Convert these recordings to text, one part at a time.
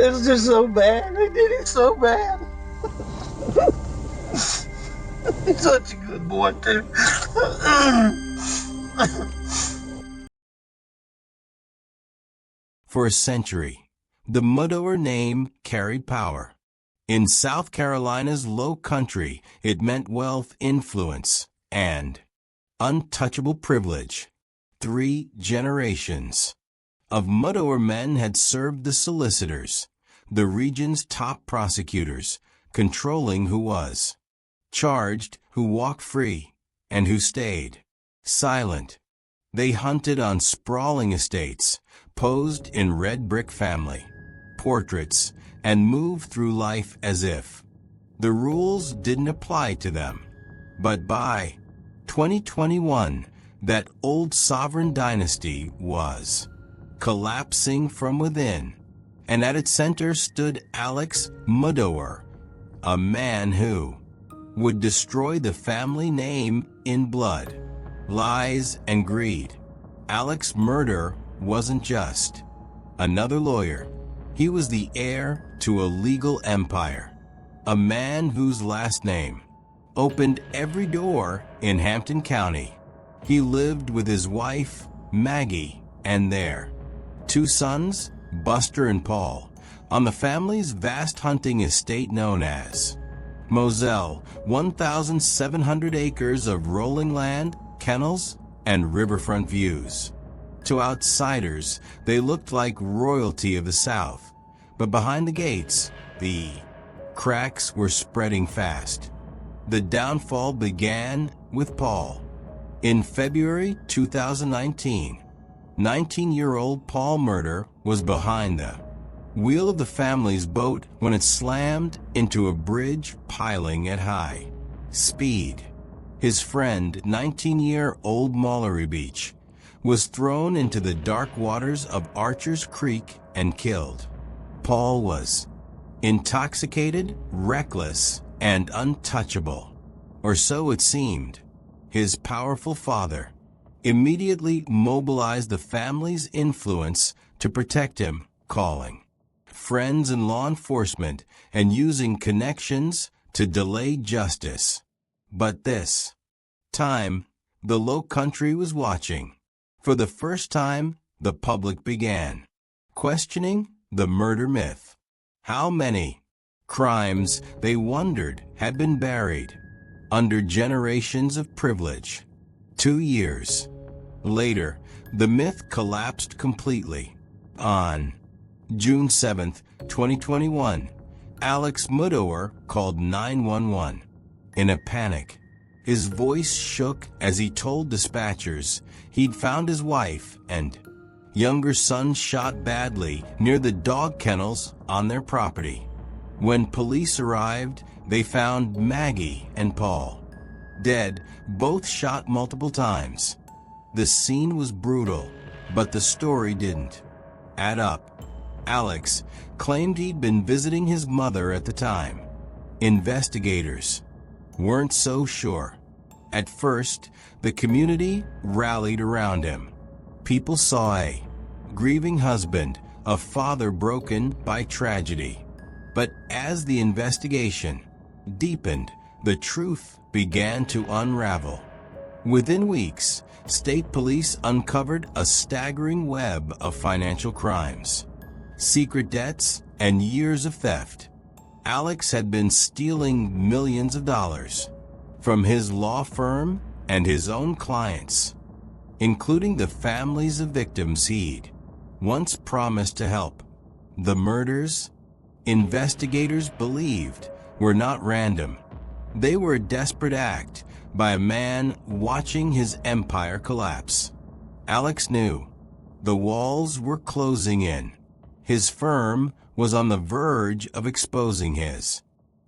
It's just so bad. They did it so bad. He's such a good boy, too. For a century, the Murdaugh name carried power. In South Carolina's low country, it meant wealth, influence, and untouchable privilege. 3 generations of Murdaugh men had served the solicitors, the region's top prosecutors, controlling who was charged, who walked free, and who stayed silent. They hunted on sprawling estates, posed in red brick family portraits, and moved through life as if the rules didn't apply to them. But by 2021, that old sovereign dynasty was collapsing from within, and at its center stood Alex Murdaugh, a man who would destroy the family name in blood, lies, and greed. Alex Murdaugh wasn't just another lawyer. He was the heir to a legal empire, a man whose last name opened every door in Hampton County. He lived with his wife, Maggie, and their 2 sons, Buster and Paul, on the family's vast hunting estate known as Moselle, 1,700 acres of rolling land, kennels, and riverfront views. To outsiders, they looked like royalty of the South, but behind the gates, the cracks were spreading fast. The downfall began with Paul. In February 2019, 19-year-old Paul Murdaugh was behind the wheel of the family's boat when it slammed into a bridge piling at high speed. His friend, 19-year-old Mallory Beach, was thrown into the dark waters of Archer's Creek and killed. Paul was intoxicated, reckless, and untouchable, or so it seemed. His powerful father immediately mobilized the family's influence to protect him, calling friends and law enforcement and using connections to delay justice. But this time, the Low Country was watching. For the first time, the public began questioning the murder myth. How many crimes, they wondered, had been buried under generations of privilege? 2 years later, the myth collapsed completely. On June 7, 2021, Alex Murdaugh called 911. In a panic, his voice shook as he told dispatchers he'd found his wife and younger son shot badly near the dog kennels on their property. When police arrived, they found Maggie and Paul dead, both shot multiple times. The scene was brutal, but the story didn't add up. Alex claimed he'd been visiting his mother at the time. Investigators weren't so sure. At first, the community rallied around him. People saw a grieving husband, a father broken by tragedy. But as the investigation deepened, the truth began to unravel. Within weeks, state police uncovered a staggering web of financial crimes, secret debts, and years of theft. Alex had been stealing millions of dollars from his law firm and his own clients, including the families of victims he'd once promised to help. The murders, investigators believed, were not random. They were a desperate act by a man watching his empire collapse. Alex knew the walls were closing in. His firm was on the verge of exposing his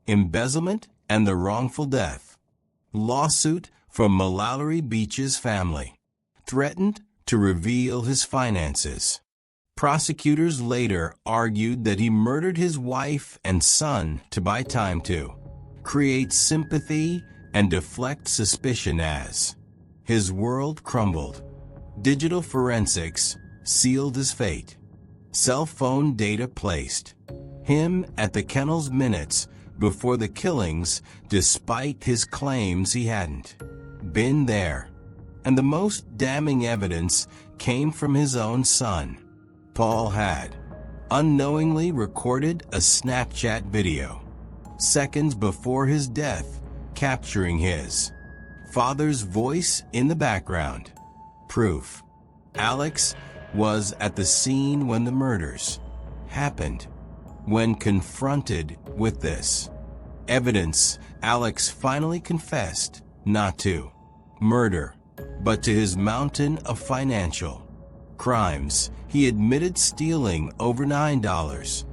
embezzlement and the wrongful death. Lawsuit from Mallory Beach's family threatened to reveal his finances. Prosecutors later argued that he murdered his wife and son to buy time to create sympathy and deflect suspicion as his world crumbled. Digital forensics sealed his fate. Cell phone data placed him at the kennels minutes before the killings, despite his claims he hadn't been there. And the most damning evidence came from his own son. Paul had unknowingly recorded a Snapchat video seconds before his death, capturing his father's voice in the background. Proof. Alex was at the scene when the murders happened. When confronted with this evidence, Alex finally confessed not to murder, but to his mountain of financial crimes. He admitted stealing over $9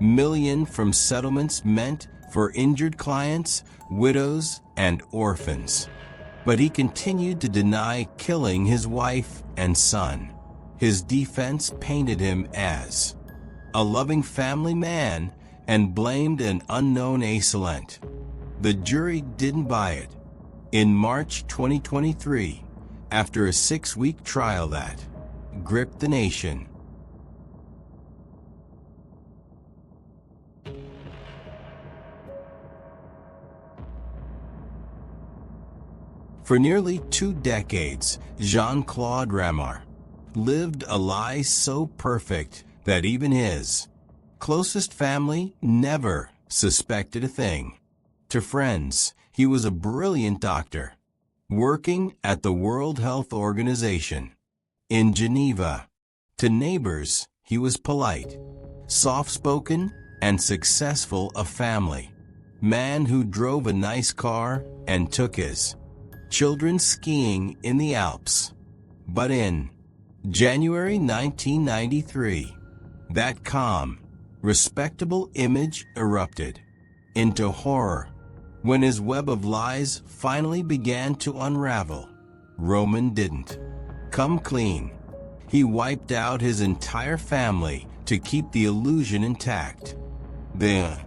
million from settlements meant for injured clients, widows, and orphans. But he continued to deny killing his wife and son. His defense painted him as a loving family man and blamed an unknown assailant. The jury didn't buy it. In March 2023, after a 6-week trial that gripped the nation, for nearly 2 decades, Jean-Claude Romand lived a lie so perfect that even his closest family never suspected a thing. To friends, he was a brilliant doctor, working at the World Health Organization in Geneva. To neighbors, he was polite, soft-spoken, and successful a family man who drove a nice car and took his children skiing in the Alps. But in January 1993, that calm, respectable image erupted into horror when his web of lies finally began to unravel. Romand didn't come clean. He wiped out his entire family to keep the illusion intact. The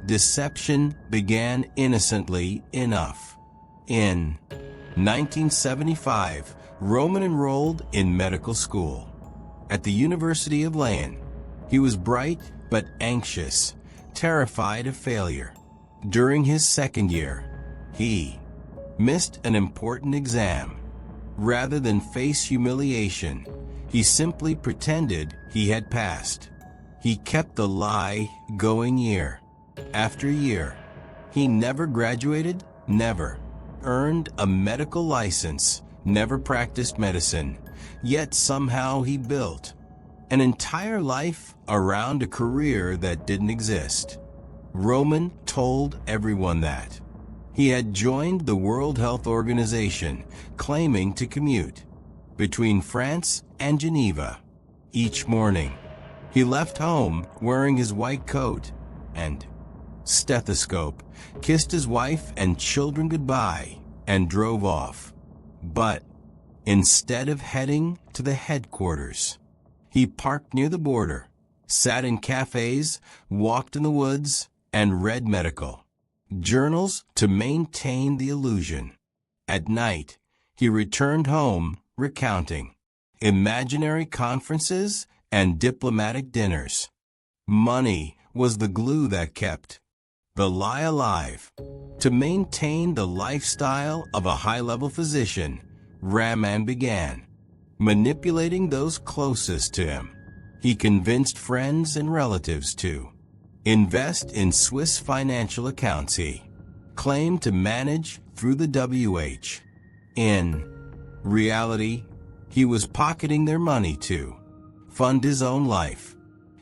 deception began innocently enough. In 1975, Romand enrolled in medical school at the University of Lyon. He was bright but anxious, terrified of failure. During his second year, he missed an important exam. Rather than face humiliation, he simply pretended he had passed. He kept the lie going year after year. He never graduated, never earned a medical license, never practiced medicine, yet somehow he built an entire life around a career that didn't exist. Romand told everyone that he had joined the World Health Organization, claiming to commute between France and Geneva each morning. He left home wearing his white coat and stethoscope, kissed his wife and children goodbye, and drove off. But instead of heading to the headquarters, he parked near the border, sat in cafes, walked in the woods, and read medical journals to maintain the illusion. At night, he returned home recounting imaginary conferences and diplomatic dinners. Money was the glue that kept the lie alive. To maintain the lifestyle of a high-level physician, Romand began manipulating those closest to him. He convinced friends and relatives to invest in Swiss financial accounts he claimed to manage through the WH. In reality, he was pocketing their money to fund his own life.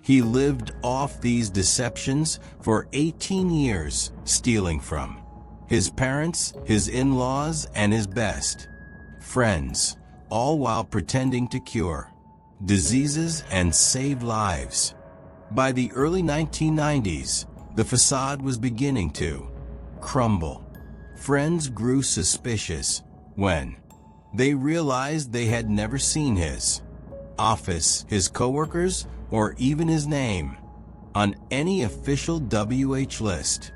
He lived off these deceptions for 18 years, stealing from his parents, his in-laws, and his best friends, all while pretending to cure diseases and save lives. By the early 1990s, the facade was beginning to crumble. Friends grew suspicious when they realized they had never seen his office, his coworkers, or even his name on any official WH list.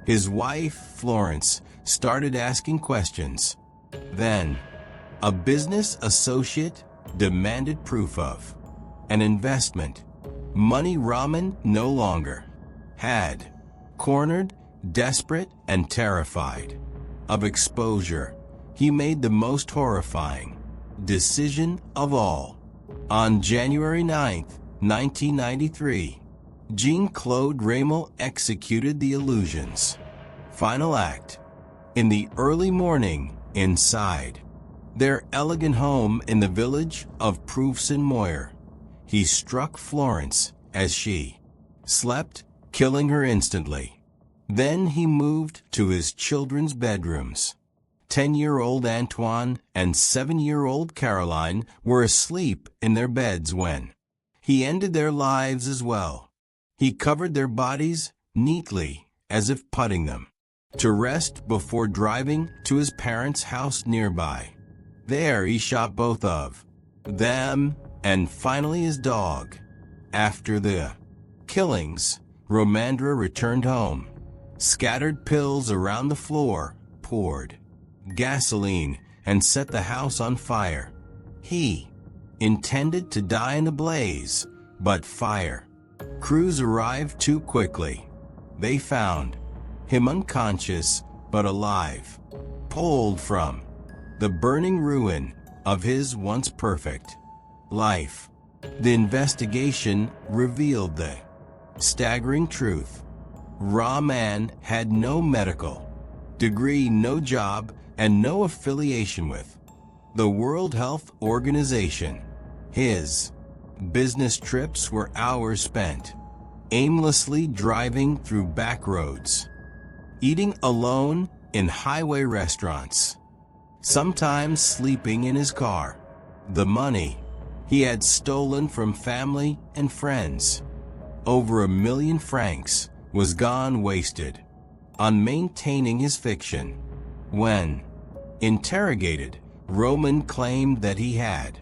His wife, Florence, started asking questions. Then, a business associate demanded proof of an investment money Romand no longer had. Cornered, desperate, and terrified of exposure, he made the most horrifying decision of all. On January 9, 1993, Jean-Claude Romand executed the illusions. Final act. In the early morning, inside their elegant home in the village of Proofs-en-Moyer, he struck Florence as she slept, killing her instantly. Then he moved to his children's bedrooms. 10-year-old Antoine and 7-year-old Caroline were asleep in their beds when he ended their lives as well. He covered their bodies neatly, as if putting them to rest before driving to his parents' house nearby. There he shot both of them and finally his dog. After the killings, Romand returned home, scattered pills around the floor, poured gasoline, and set the house on fire. He intended to die in a blaze, but fire crews arrived too quickly. They found him unconscious but alive, pulled from the burning ruin of his once perfect life. The investigation revealed the staggering truth. Romand had no medical degree, no job, and no affiliation with the World Health Organization. His business trips were hours spent aimlessly driving through back roads, eating alone in highway restaurants, sometimes sleeping in his car. The money he had stolen from family and friends, over 1 million francs, was gone wasted on maintaining his fiction. When interrogated, Romand claimed that he had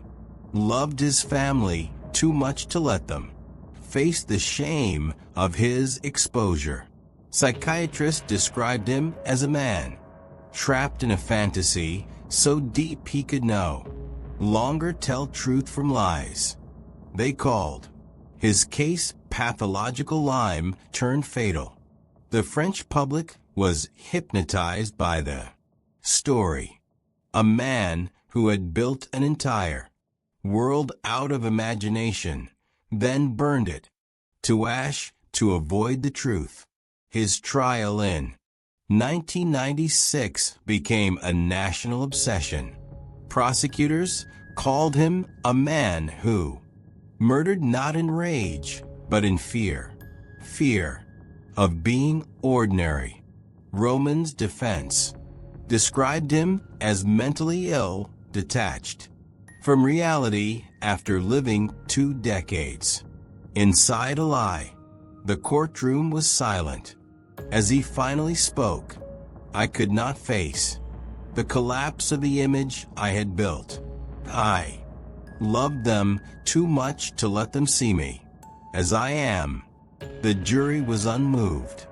loved his family too much to let them face the shame of his exposure. Psychiatrists described him as a man trapped in a fantasy so deep he could no longer tell truth from lies. They called his case pathological lying turned fatal. The French public was hypnotized by the story. A man who had built an entire world out of imagination, then burned it to ash to avoid the truth. His trial in 1996 became a national obsession. Prosecutors called him a man who murdered not in rage, but in fear. Fear of being ordinary. Romand's defense described him as mentally ill, detached from reality after living 2 decades inside a lie. The courtroom was silent as he finally spoke. I could not face the collapse of the image I had built. I loved them too much to let them see me as I am. The jury was unmoved.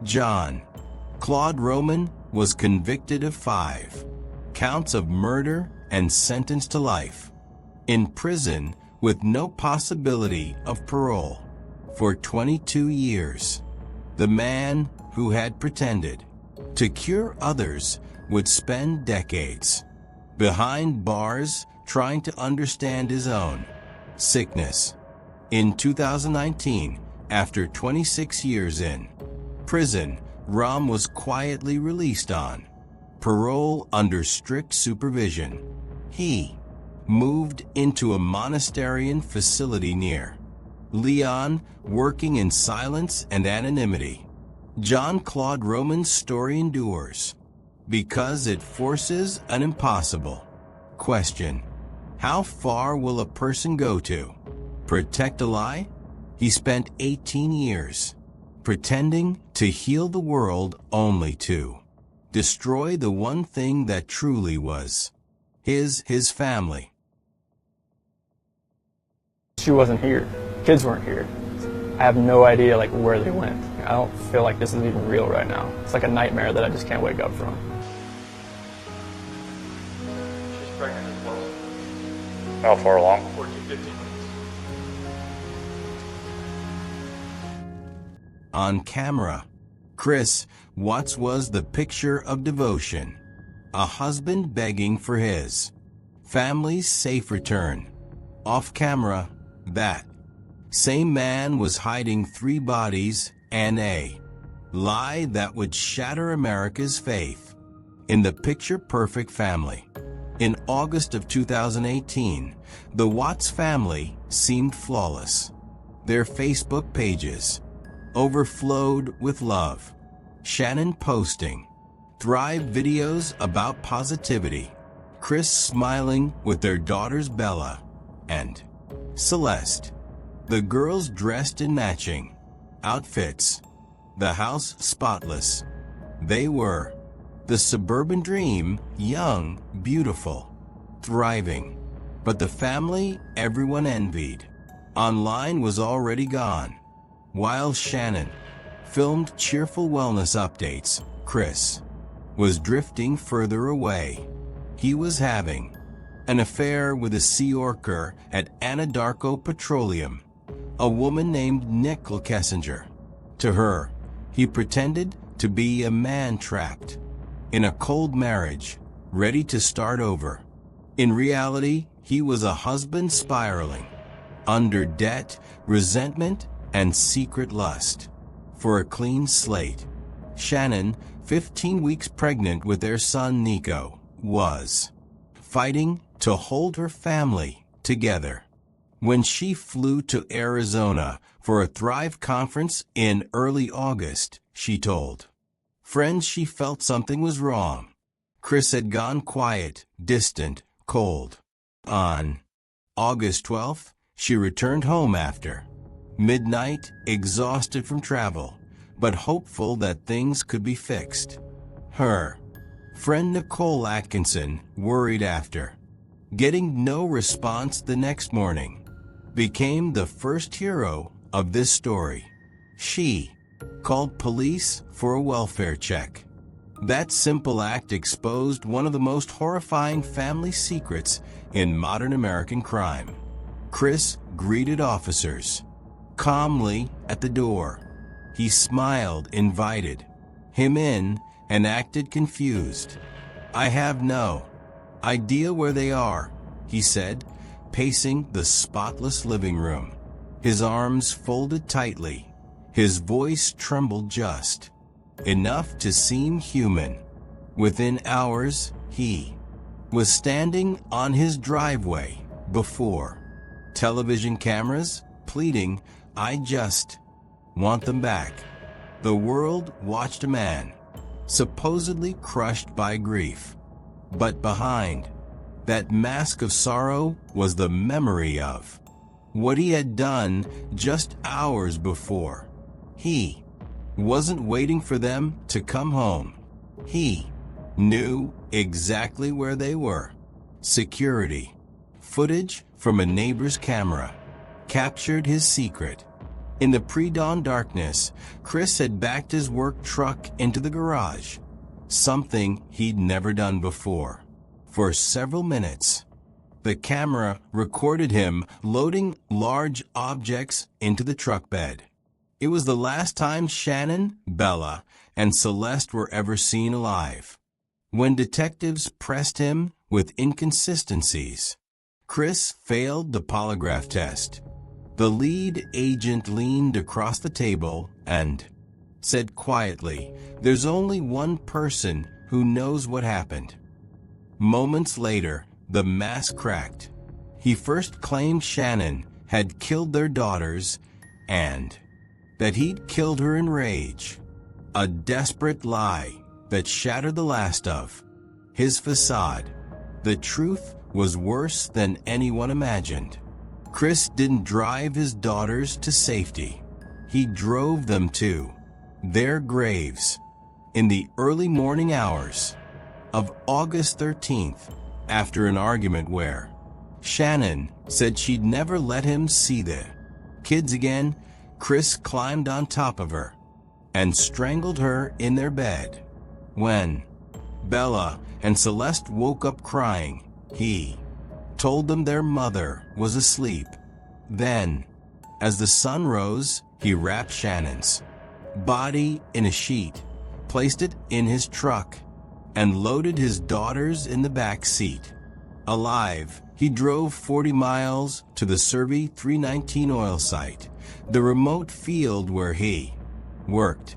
Claude Romand was convicted of 5 counts of murder and sentenced to life in prison with no possibility of parole for 22 years. The man who had pretended to cure others would spend decades behind bars trying to understand his own sickness. In 2019, after 26 years in prison, Rom was quietly released on parole under strict supervision. He moved into a monasterian facility near Lyon, working in silence and anonymity. Claude Romand's story endures because it forces an impossible question. How far will a person go to protect a lie? He spent 18 years pretending to heal the world only to destroy the one thing that truly was his family. She wasn't here. Kids weren't here. I have no idea where they went. I don't feel like this is even real right now. It's like a nightmare that I just can't wake up from. She's pregnant as well. How far along? 14, 15 weeks. On camera, Chris Watts was the picture of devotion. A husband begging for his family's safe return. Off camera, that same man was hiding 3 bodies and a lie that would shatter America's faith in the picture-perfect family. In August of 2018, the Watts family seemed flawless. Their Facebook pages overflowed with love. Shannon posting Thrive videos about positivity. Chris smiling with their daughters Bella and Celeste. The girls dressed in matching outfits. The house spotless. They were the suburban dream, young, beautiful, thriving. But the family everyone envied online was already gone. While Shannon filmed cheerful wellness updates, Chris was drifting further away. He was having an affair with a sea worker at Anadarko Petroleum, a woman named Nicole Kessinger. To her, he pretended to be a man trapped in a cold marriage, ready to start over. In reality, he was a husband spiraling under debt, resentment, and secret lust. For a clean slate, Shannon, 15 weeks pregnant with their son Nico, was fighting to hold her family together. When she flew to Arizona for a Thrive conference in early August, she told friends she felt something was wrong. Chris had gone quiet, distant, cold. On August 12th, she returned home after midnight, exhausted from travel, but hopeful that things could be fixed. Her friend Nicole Atkinson worried after getting no response the next morning, became the first hero of this story. She called police for a welfare check. That simple act exposed one of the most horrifying family secrets in modern American crime. Chris greeted officers calmly at the door. He smiled, invited him in, and acted confused. "I have no idea where they are," he said, pacing the spotless living room. His arms folded tightly. His voice trembled just enough to seem human. Within hours, he was standing on his driveway before television cameras, pleading, "I just want them back." The world watched a man supposedly crushed by grief. But behind that mask of sorrow was the memory of what he had done just hours before. He wasn't waiting for them to come home. He knew exactly where they were. Security footage from a neighbor's camera captured his secret. In the pre-dawn darkness, Chris had backed his work truck into the garage, something he'd never done before. For several minutes, the camera recorded him loading large objects into the truck bed. It was the last time Shannon, Bella, and Celeste were ever seen alive. When detectives pressed him with inconsistencies, Chris failed the polygraph test. The lead agent leaned across the table and said quietly, "There's only one person who knows what happened." Moments later, the mask cracked. He first claimed Shannon had killed their daughters and that he'd killed her in rage. A desperate lie that shattered the last of his facade. The truth was worse than anyone imagined. Chris didn't drive his daughters to safety. He drove them to their graves. In the early morning hours of August 13th, after an argument where Shannon said she'd never let him see the kids again, Chris climbed on top of her and strangled her in their bed. When Bella and Celeste woke up crying, he told them their mother was asleep. Then, as the sun rose, he wrapped Shannon's body in a sheet, placed it in his truck, and loaded his daughters in the back seat. Alive, he drove 40 miles to the Survey 319 oil site, the remote field where he worked.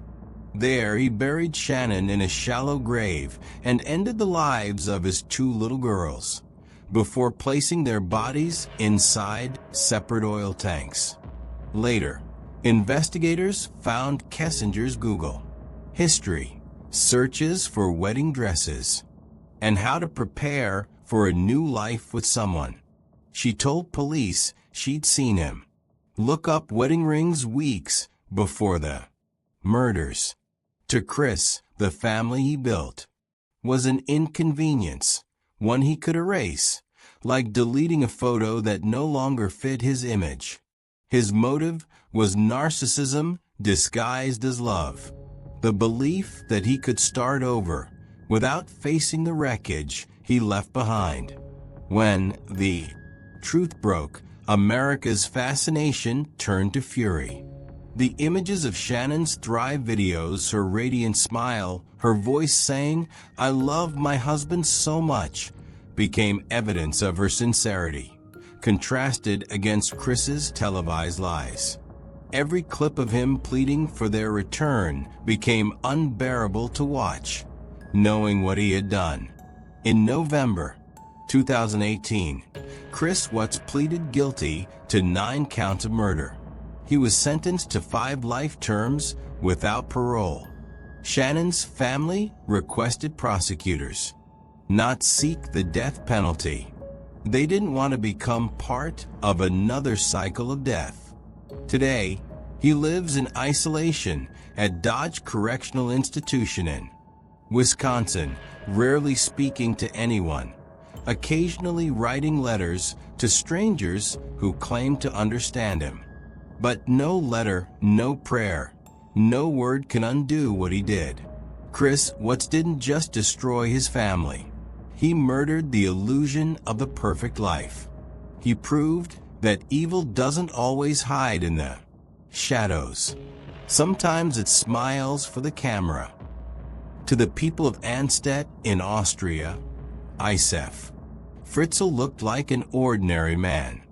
There, he buried Shannon in a shallow grave and ended the lives of his 2 little girls before placing their bodies inside separate oil tanks. Later, investigators found Kessinger's Google history, searches for wedding dresses, and how to prepare for a new life with someone. She told police she'd seen him look up wedding rings weeks before the murders. To Chris, the family he built was an inconvenience, one he could erase, like deleting a photo that no longer fit his image. His motive was narcissism disguised as love, the belief that he could start over without facing the wreckage he left behind. When the truth broke, America's fascination turned to fury. The images of Shannon's Thrive videos, her radiant smile, her voice saying, "I love my husband so much," became evidence of her sincerity, contrasted against Chris's televised lies. Every clip of him pleading for their return became unbearable to watch, knowing what he had done. In November 2018, Chris Watts pleaded guilty to 9 counts of murder. He was sentenced to 5 life terms without parole. Shannon's family requested prosecutors not seek the death penalty. They didn't want to become part of another cycle of death. Today, he lives in isolation at Dodge Correctional Institution in Wisconsin, rarely speaking to anyone, occasionally writing letters to strangers who claim to understand him. But no letter, no prayer, no word can undo what he did. Chris Watts didn't just destroy his family. He murdered the illusion of the perfect life. He proved that evil doesn't always hide in the shadows. Sometimes it smiles for the camera. To the people of Anstedt in Austria, Josef Fritzl looked like an ordinary man.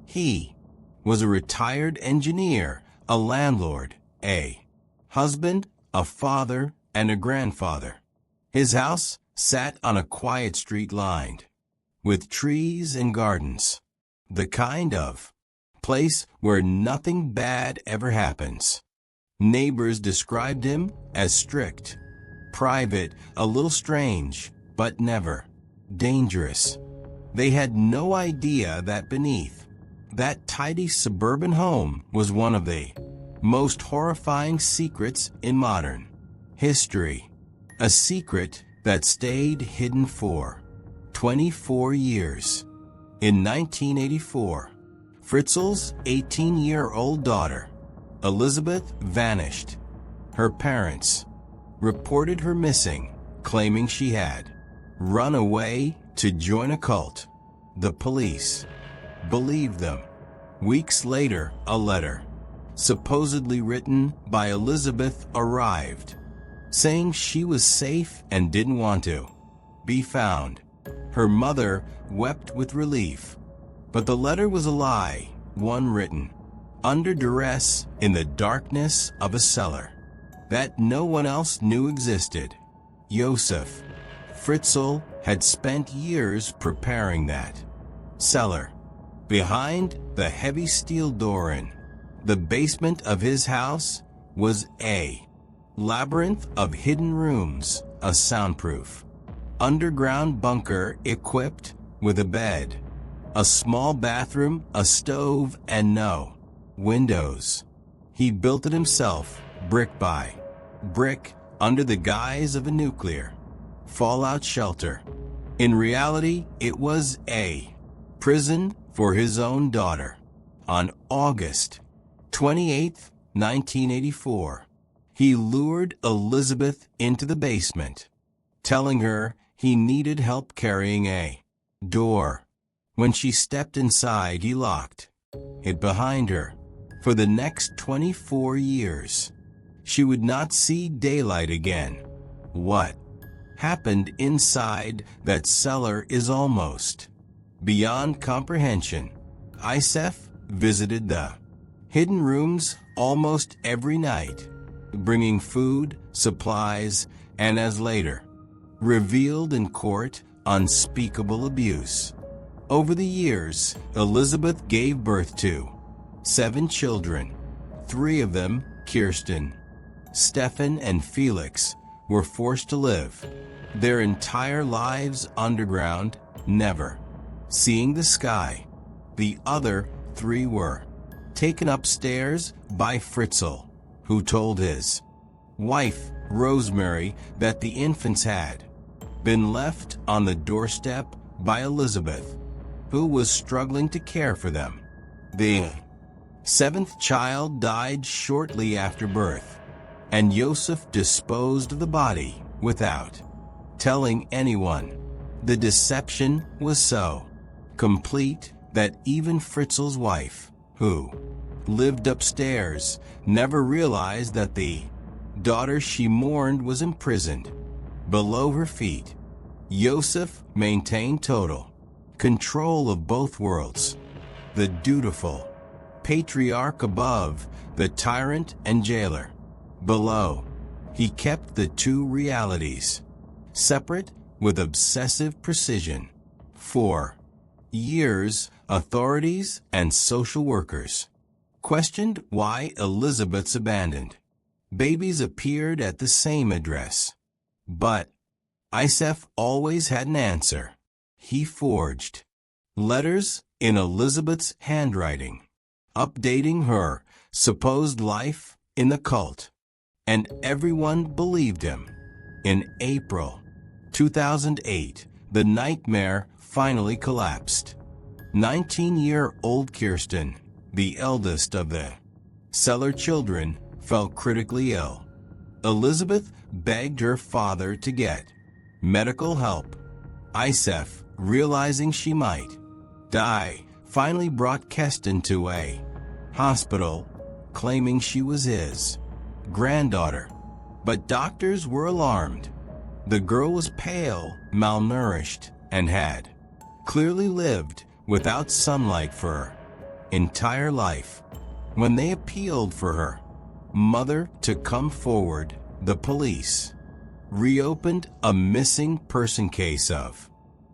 He was a retired engineer, a landlord, a husband, a father, and a grandfather. His house sat on a quiet street lined with trees and gardens, the kind of place where nothing bad ever happens. Neighbors described him as strict, private, a little strange, but never dangerous. They had no idea that beneath that tidy suburban home was one of the most horrifying secrets in modern history. A secret that stayed hidden for 24 years. In 1984, Fritzl's 18-year-old daughter, Elizabeth, vanished. Her parents reported her missing, claiming she had run away to join a cult. The police believed them. Weeks later, a letter, supposedly written by Elizabeth, arrived, saying she was safe and didn't want to be found. Her mother wept with relief, but the letter was a lie, one written under duress in the darkness of a cellar that no one else knew existed. Josef Fritzl had spent years preparing that cellar. Behind the heavy steel door in the basement of his house was a labyrinth of hidden rooms, a soundproof underground bunker equipped with a bed, a small bathroom, a stove, and no windows. He built it himself, brick by brick, under the guise of a nuclear fallout shelter. In reality, it was a prison for his own daughter. On August 28, 1984, he lured Elizabeth into the basement, telling her he needed help carrying a door. When she stepped inside, he locked it behind her. For the next 24 years, she would not see daylight again. What happened inside that cellar is almost beyond comprehension. Josef visited the hidden rooms almost every night, bringing food, supplies, and as later revealed in court, unspeakable abuse. Over the years, Elizabeth gave birth to 7 children. 3 of them, Kirsten, Stefan, and Felix, were forced to live their entire lives underground, never seeing the sky. The other 3 were taken upstairs by Fritzl, who told his wife, Rosemary, that the infants had been left on the doorstep by Elizabeth, who was struggling to care for them. The 7th child died shortly after birth, and Josef disposed of the body without telling anyone. The deception was so complete that even Fritzl's wife, who lived upstairs, never realized that the daughter she mourned was imprisoned below her feet. Josef maintained total control of both worlds, the dutiful patriarch above, the tyrant and jailer below. He kept the 2 realities separate with obsessive precision. For years, authorities and social workers questioned why Elizabeth's abandoned babies appeared at the same address. But Josef always had an answer. He forged letters in Elizabeth's handwriting, updating her supposed life in the cult, and everyone believed him. In April 2008, the nightmare finally collapsed. 19-year-old Kirsten, the eldest of the cellar children, fell critically ill. Elizabeth begged her father to get medical help. Josef, realizing she might die, finally brought Kirsten to a hospital, claiming she was his granddaughter. But doctors were alarmed. The girl was pale, malnourished, and had clearly lived without sunlight for her entire life. When they appealed for her mother to come forward, the police reopened a missing person case of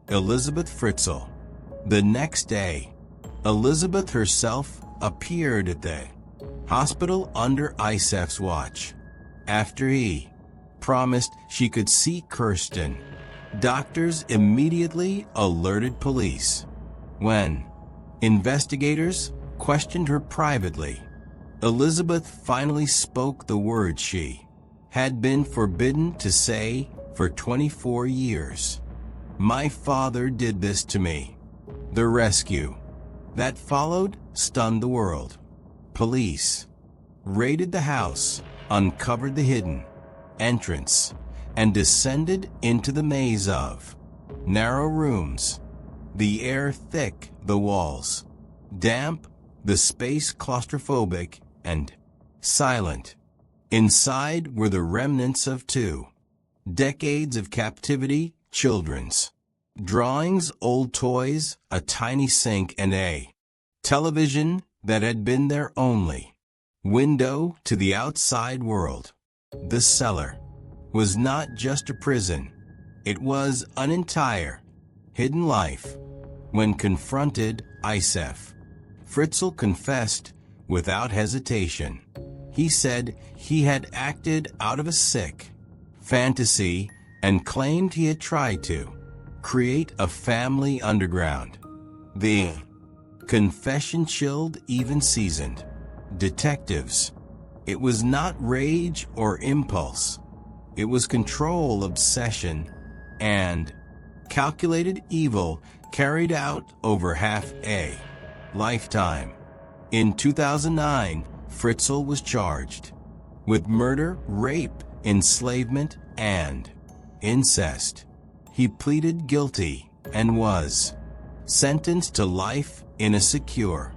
Elizabeth Fritzl. The next day, Elizabeth herself appeared at the hospital under Josef's watch. After he promised she could see Kirsten, doctors immediately alerted police. When investigators questioned her privately, Elizabeth finally spoke the words she had been forbidden to say for 24 years. "My father did this to me." The rescue that followed stunned the world. Police raided the house, uncovered the hidden entrance, and descended into the maze of narrow rooms. The air thick, the walls damp, the space claustrophobic and silent. Inside were the remnants of 2 decades of captivity, children's drawings, old toys, a tiny sink, and a television that had been their only window to the outside world. The cellar was not just a prison. It was an entire hidden life. When confronted, Josef Fritzl confessed without hesitation. He said he had acted out of a sick fantasy and claimed he had tried to create a family underground. The confession chilled even seasoned detectives. It was not rage or impulse. It was control, obsession, and calculated evil carried out over half a lifetime. In 2009, Fritzl was charged with murder, rape, enslavement, and incest. He pleaded guilty and was sentenced to life in a secure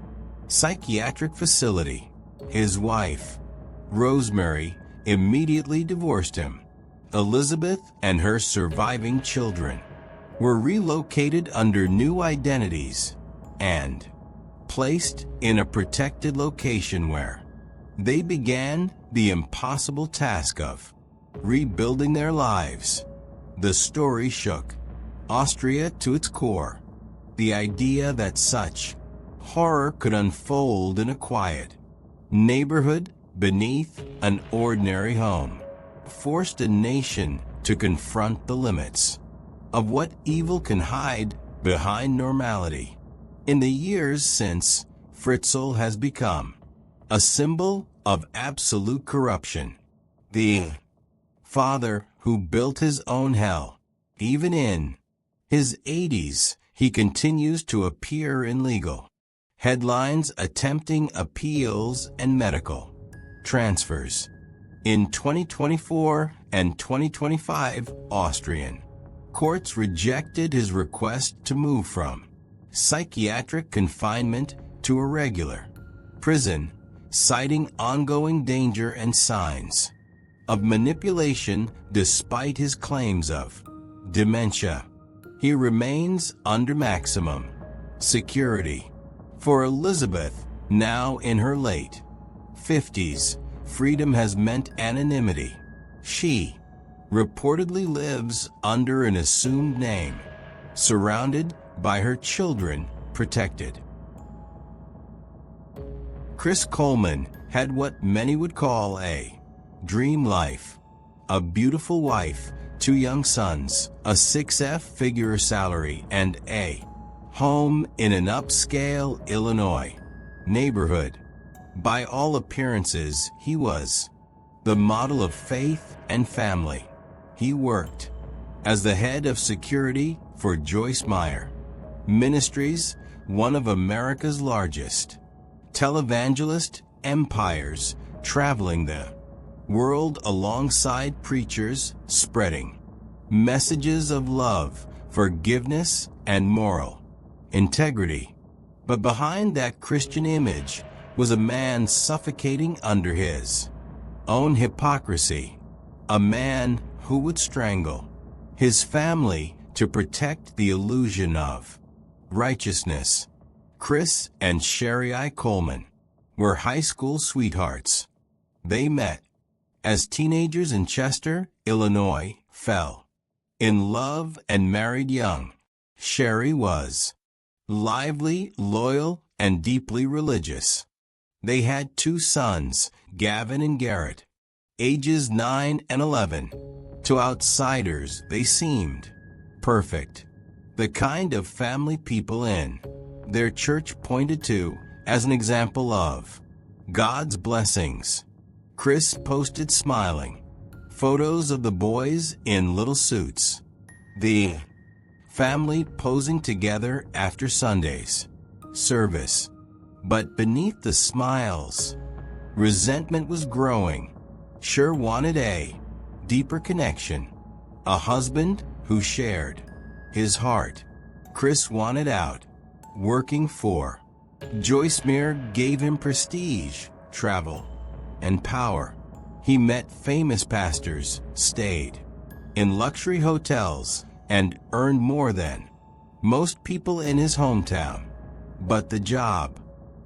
psychiatric facility. His wife, Rosemary, immediately divorced him. Elizabeth and her surviving children were relocated under new identities and placed in a protected location where they began the impossible task of rebuilding their lives. The story shook Austria to its core. The idea that such horror could unfold in a quiet neighborhood beneath an ordinary home forced a nation to confront the limits of what evil can hide behind normality. In the years since, Fritzl has become a symbol of absolute corruption. The father who built his own hell. Even in his 80s, he continues to appear in legal headlines attempting appeals and medical transfers. In 2024 and 2025, Austrian courts rejected his request to move from psychiatric confinement to a regular prison, citing ongoing danger and signs of manipulation despite his claims of dementia. He remains under maximum security. For Elizabeth, now in her late 50s, freedom has meant anonymity. She reportedly lives under an assumed name, surrounded by her children, protected. Chris Coleman had what many would call a dream life. A beautiful wife, 2 young sons, a 6-figure salary, and a home in an upscale Illinois neighborhood. By all appearances, he was the model of faith and family. He worked as the head of security for Joyce Meyer Ministries, one of America's largest televangelist empires, traveling the world alongside preachers, spreading messages of love, forgiveness, and moral integrity. But behind that Christian image was a man suffocating under his own hypocrisy, a man who would strangle his family to protect the illusion of righteousness. Chris and Sherry Coleman were high school sweethearts. They met as teenagers in Chester, Illinois, fell in love and married young. Sherry was lively, loyal, and deeply religious. They had 2 sons, Gavin and Garrett, ages 9 and 11. To outsiders, they seemed perfect, the kind of family people in their church pointed to as an example of God's blessings. Chris posted smiling photos of the boys in little suits, the family posing together after Sunday's service. But beneath the smiles, resentment was growing. Sure wanted a deeper connection, a husband who shared his heart. Chris wanted out. Working for Joyce Meyer gave him prestige, travel, and power. He met famous pastors, stayed in luxury hotels, and earned more than most people in his hometown. But the job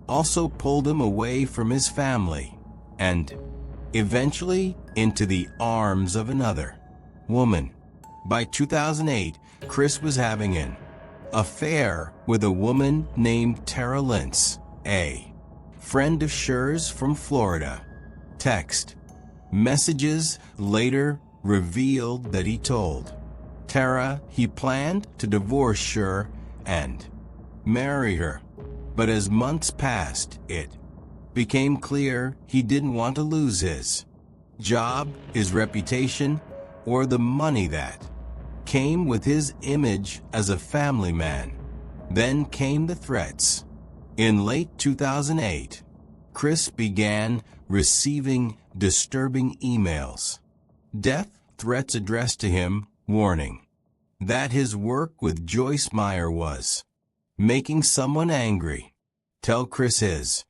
also pulled him away from his family and eventually into the arms of another woman. By 2008, Chris was having an affair with a woman named Tara Lentz, a friend of Sher's from Florida. Text messages later revealed that he told Tara he planned to divorce Sher and marry her. But as months passed, it became clear he didn't want to lose his job, his reputation, or the money that came with his image as a family man. Then came the threats. In late 2008, Chris began receiving disturbing emails, death threats addressed to him, warning that his work with Joyce Meyer was making someone angry. Tell Chris his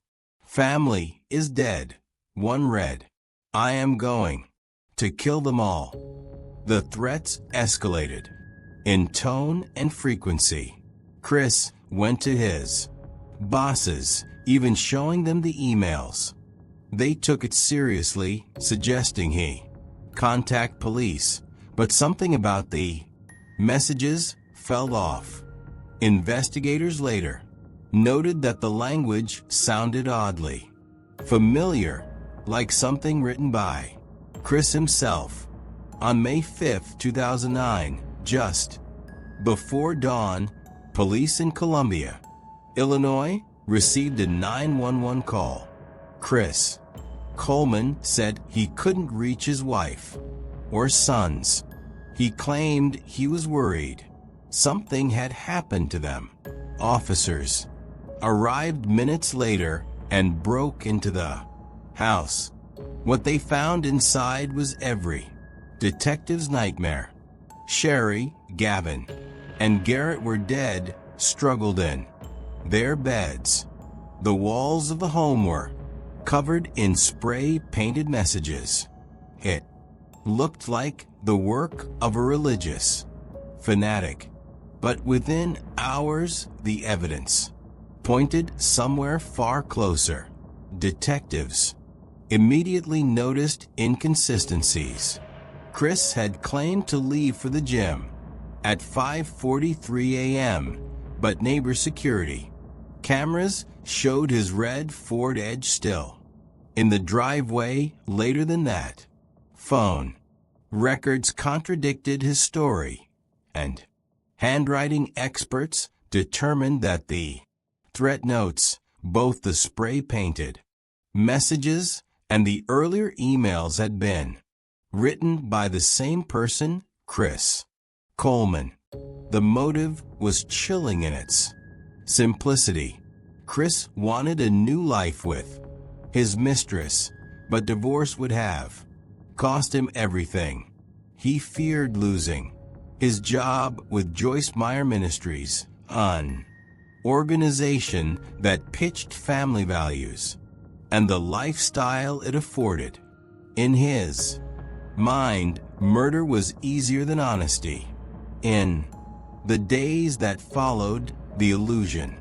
family is dead. One read, "I am going to kill them all. The threats escalated in tone and frequency. Chris went to his bosses, even showing them the emails. They took it seriously, suggesting he contact police, but something about the messages fell off. Investigators later noted that the language sounded oddly familiar, like something written by Chris himself. On May 5, 2009, just before dawn, police in Columbia, Illinois, received a 911 call. Chris Coleman said he couldn't reach his wife or sons. He claimed he was worried something had happened to them. Officers arrived minutes later and broke into the house. What they found inside was every detective's nightmare. Sherry, Gavin, and Garrett were dead, struggled in their beds. The walls of the home were covered in spray-painted messages. It looked like the work of a religious fanatic, but within hours, the evidence pointed somewhere far closer. Detectives immediately noticed inconsistencies. Chris had claimed to leave for the gym at 5:43 a.m., but neighbor security cameras showed his red Ford Edge still in the driveway later than that. Phone records contradicted his story, and handwriting experts determined that the threat notes, both the spray-painted messages and the earlier emails, had been written by the same person, Chris Coleman. The motive was chilling in its simplicity. Chris wanted a new life with his mistress, but divorce would have cost him everything. He feared losing his job with Joyce Meyer Ministries, an organization that pitched family values and the lifestyle it afforded. In his mind, murder was easier than honesty. In the days that followed, the illusion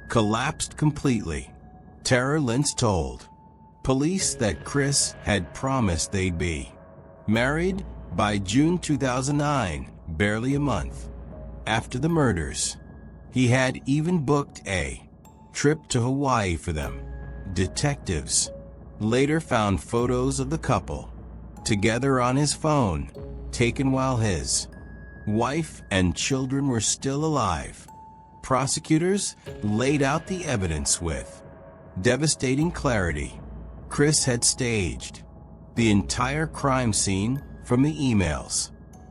collapsed completely. Tara Lentz told police that Chris had promised they'd be married by June 2009, barely a month after the murders. He had even booked a trip to Hawaii for them. Detectives later found photos of the couple together on his phone, taken while his wife and children were still alive. Prosecutors laid out the evidence with devastating clarity. Chris had staged the entire crime scene, from the emails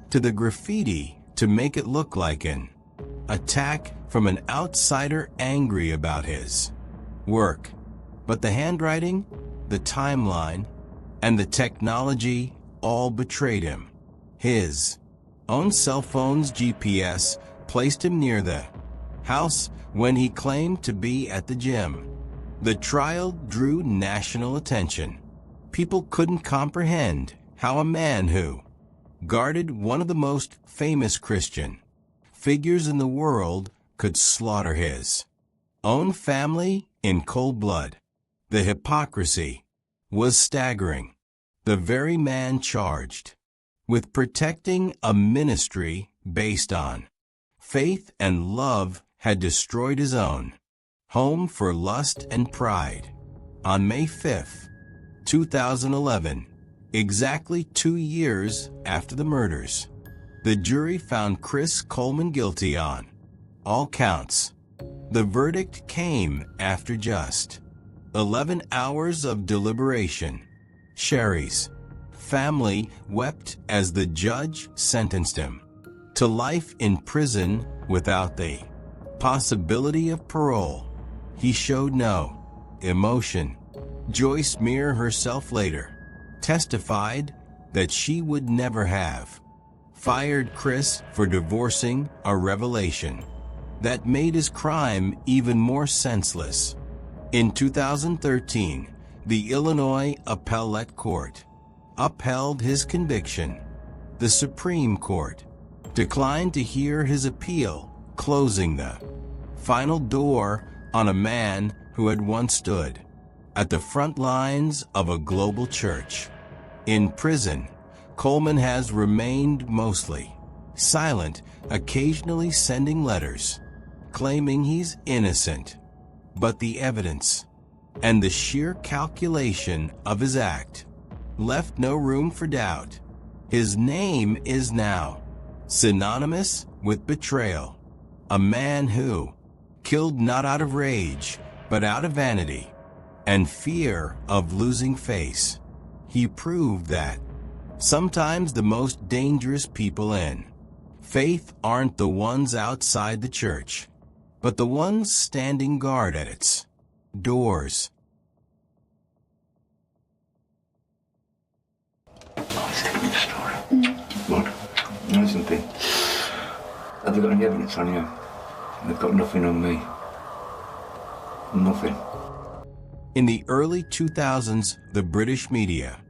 to the graffiti, to make it look like an attack from an outsider angry about his work. But the handwriting, the timeline, and the technology all betrayed him. His own cell phone's GPS placed him near the house when he claimed to be at the gym. The trial drew national attention. People couldn't comprehend how a man who guarded one of the most famous Christian figures in the world could slaughter his own family in cold blood. The hypocrisy was staggering. The very man charged with protecting a ministry based on faith and love had destroyed his own home for lust and pride. On May 5, 2011, exactly 2 years after the murders, the jury found Chris Coleman guilty on all counts. The verdict came after just 11 hours of deliberation. Sherry's family wept as the judge sentenced him to life in prison without the possibility of parole. He showed no emotion. Joyce Meyer herself later testified that she would never have fired Chris for divorcing, a revelation that made his crime even more senseless. In 2013, the Illinois Appellate Court upheld his conviction. The Supreme Court declined to hear his appeal, closing the final door on a man who had once stood at the front lines of a global church. In prison, Coleman has remained mostly silent, occasionally sending letters claiming he's innocent. But the evidence and the sheer calculation of his act left no room for doubt. His name is now synonymous with betrayal, a man who killed not out of rage, but out of vanity and fear of losing face. He proved that sometimes the most dangerous people in faith aren't the ones outside the church, but the ones standing guard at its doors. Let's tell me the story. What? Listen, Pete. Have they got any evidence on you? They've got nothing on me. Nothing. In the early 2000s, the British media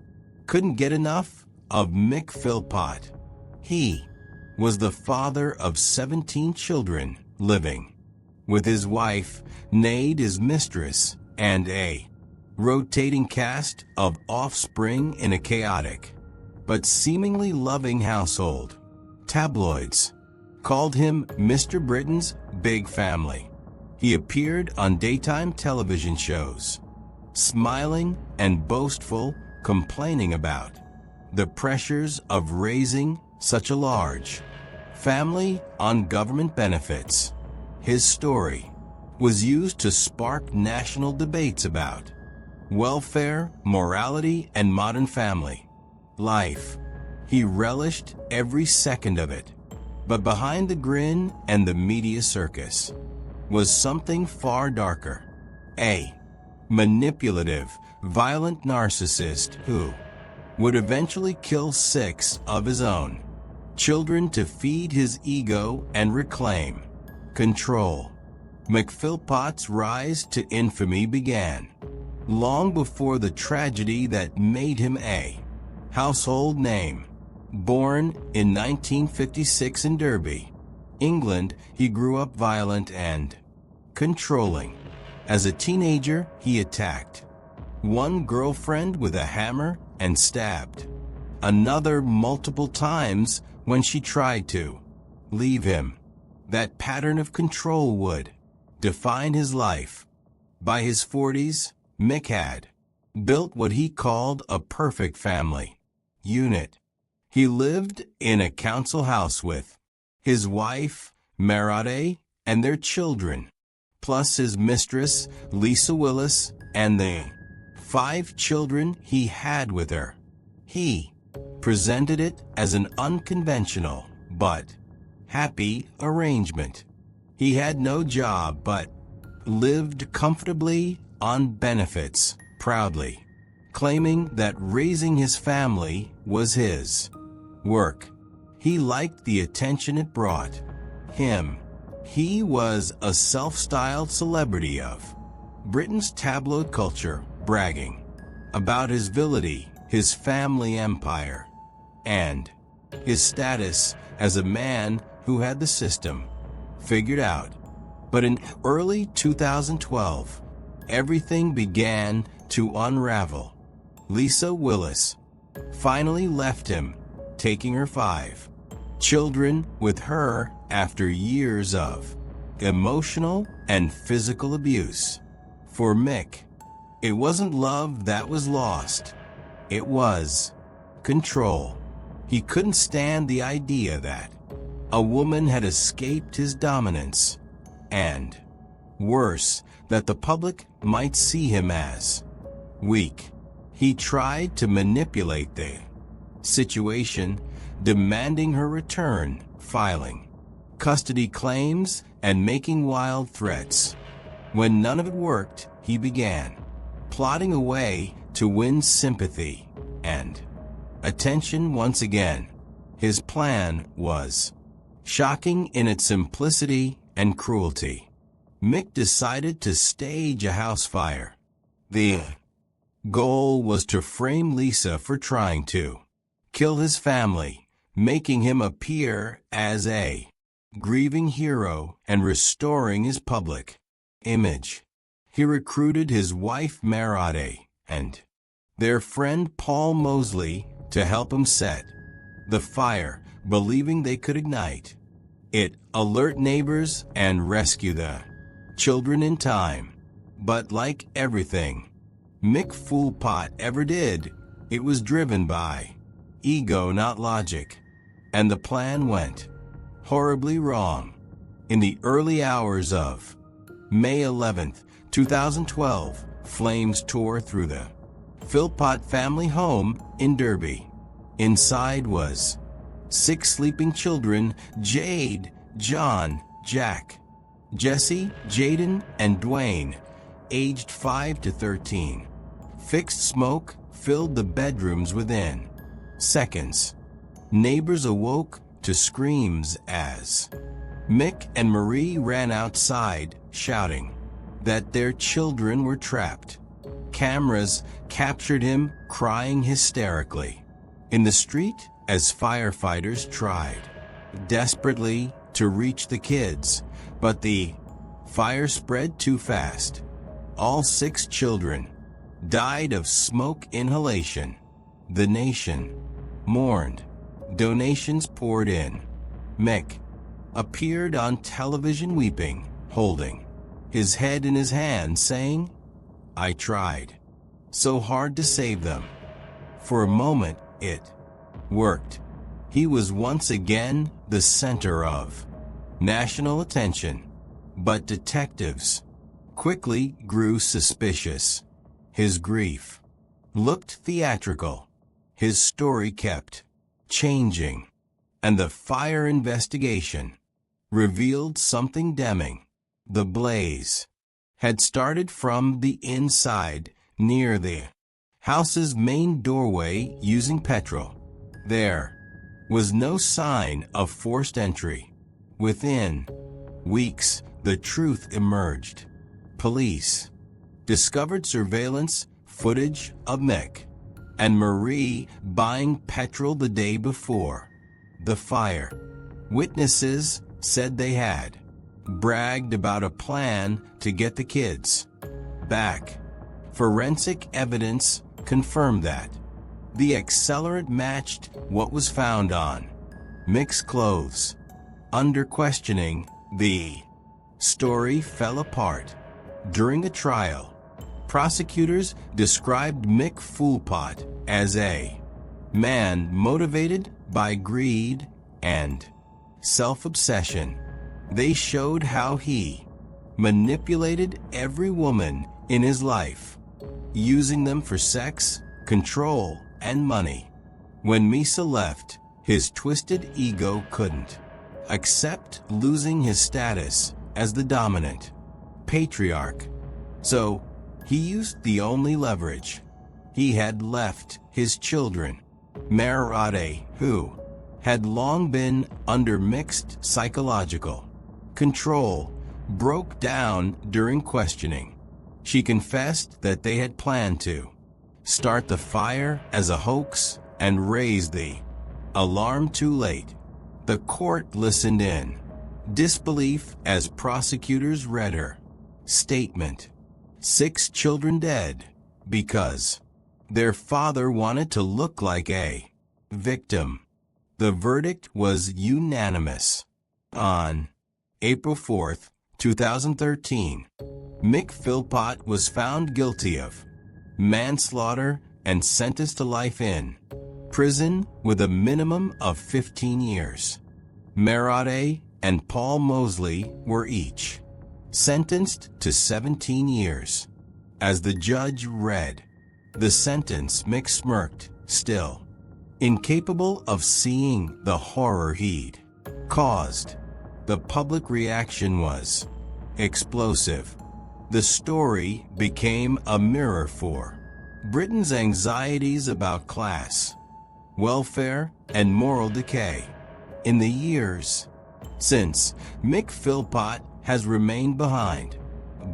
couldn't get enough of Mick Philpott. He was the father of 17 children living with his wife, née his mistress, and a rotating cast of offspring in a chaotic but seemingly loving household. Tabloids called him Mr. Britain's Big Family. He appeared on daytime television shows, smiling and boastful, complaining about the pressures of raising such a large family on government benefits. His story was used to spark national debates about welfare, morality, and modern family life. He relished every second of it. But behind the grin and the media circus was something far darker. A manipulative, violent narcissist who would eventually kill 6 of his own children to feed his ego and reclaim control. Mick Philpott's rise to infamy began long before the tragedy that made him a household name. Born in 1956 in Derby, England, he grew up violent and controlling. As a teenager, he attacked one girlfriend with a hammer and stabbed another multiple times when she tried to leave him. That pattern of control would define his life. By his 40s, Mick had built what he called a perfect family unit. He lived in a council house with his wife, Murdaugh, and their children, plus his mistress, Lisa Willis, and the 5 children he had with her. He presented it as an unconventional but happy arrangement. He had no job but lived comfortably on benefits, proudly claiming that raising his family was his work. He liked the attention it brought him. He was a self-styled celebrity of Britain's tabloid culture, bragging about his virility, his family empire, and his status as a man who had the system figured out. But in early 2012, everything began to unravel. Lisa Willis finally left him, taking her 5 children with her after years of emotional and physical abuse. For Mick, it wasn't love that was lost. It was control. He couldn't stand the idea that a woman had escaped his dominance, and, worse, that the public might see him as weak. He tried to manipulate the situation, demanding her return, filing custody claims, and making wild threats. When none of it worked, he began plotting a way to win sympathy and attention once again. His plan was shocking in its simplicity and cruelty. Mick decided to stage a house fire. The Goal was to frame Lisa for trying to kill his family, making him appear as a grieving hero and restoring his public image. He recruited his wife Murdaugh and their friend Paul Mosley to help him set the fire, believing they could ignite it, alert neighbors, and rescue the children in time. But like everything Mick Philpott ever did, it was driven by ego, not logic, and the plan went horribly wrong. In the early hours of May 11th, 2012, flames tore through the Philpott family home in Derby. Inside was 6 sleeping children: Jade, John, Jack, Jesse, Jaden, and Dwayne, aged 5 to 13. Fixed smoke filled the bedrooms within seconds. Neighbors awoke to screams as Mick and Marie ran outside, shouting that their children were trapped. Cameras captured him crying hysterically in the street as firefighters tried desperately to reach the kids, but the fire spread too fast. All 6 children died of smoke inhalation. The nation mourned. Donations poured in. Mick appeared on television weeping, holding his head in his hand, saying, "I tried so hard to save them." For a moment, it worked. He was once again the center of national attention. But detectives quickly grew suspicious. His grief looked theatrical. His story kept changing. And the fire investigation revealed something damning. The blaze had started from the inside, near the house's main doorway, using petrol. There was no sign of forced entry. Within weeks, the truth emerged. Police discovered surveillance footage of Mick and Marie buying petrol the day before the fire. Witnesses said they had bragged about a plan to get the kids back. Forensic evidence confirmed that the accelerant matched what was found on Mick's clothes. Under questioning, the story fell apart. During a trial, prosecutors described Mick Philpott as a man motivated by greed and self-obsession. They showed how he manipulated every woman in his life, using them for sex, control, and money. When Misa left, his twisted ego couldn't accept losing his status as the dominant patriarch. So he used the only leverage he had left: his children. Murdaugh, who had long been under mixed psychological control, broke down during questioning. She confessed that they had planned to start the fire as a hoax and raise the alarm too late. The court listened in disbelief as prosecutors read her statement. 6 children dead because their father wanted to look like a victim. The verdict was unanimous. On April 4th, 2013, Mick Philpott was found guilty of manslaughter and sentenced to life in prison with a minimum of 15 years. Murdaugh and Paul Mosley were each sentenced to 17 years. As the judge read the sentence, Mick smirked, still incapable of seeing the horror he'd caused. The public reaction was explosive. The story became a mirror for Britain's anxieties about class, welfare, and moral decay. In the years since, Mick Philpott has remained behind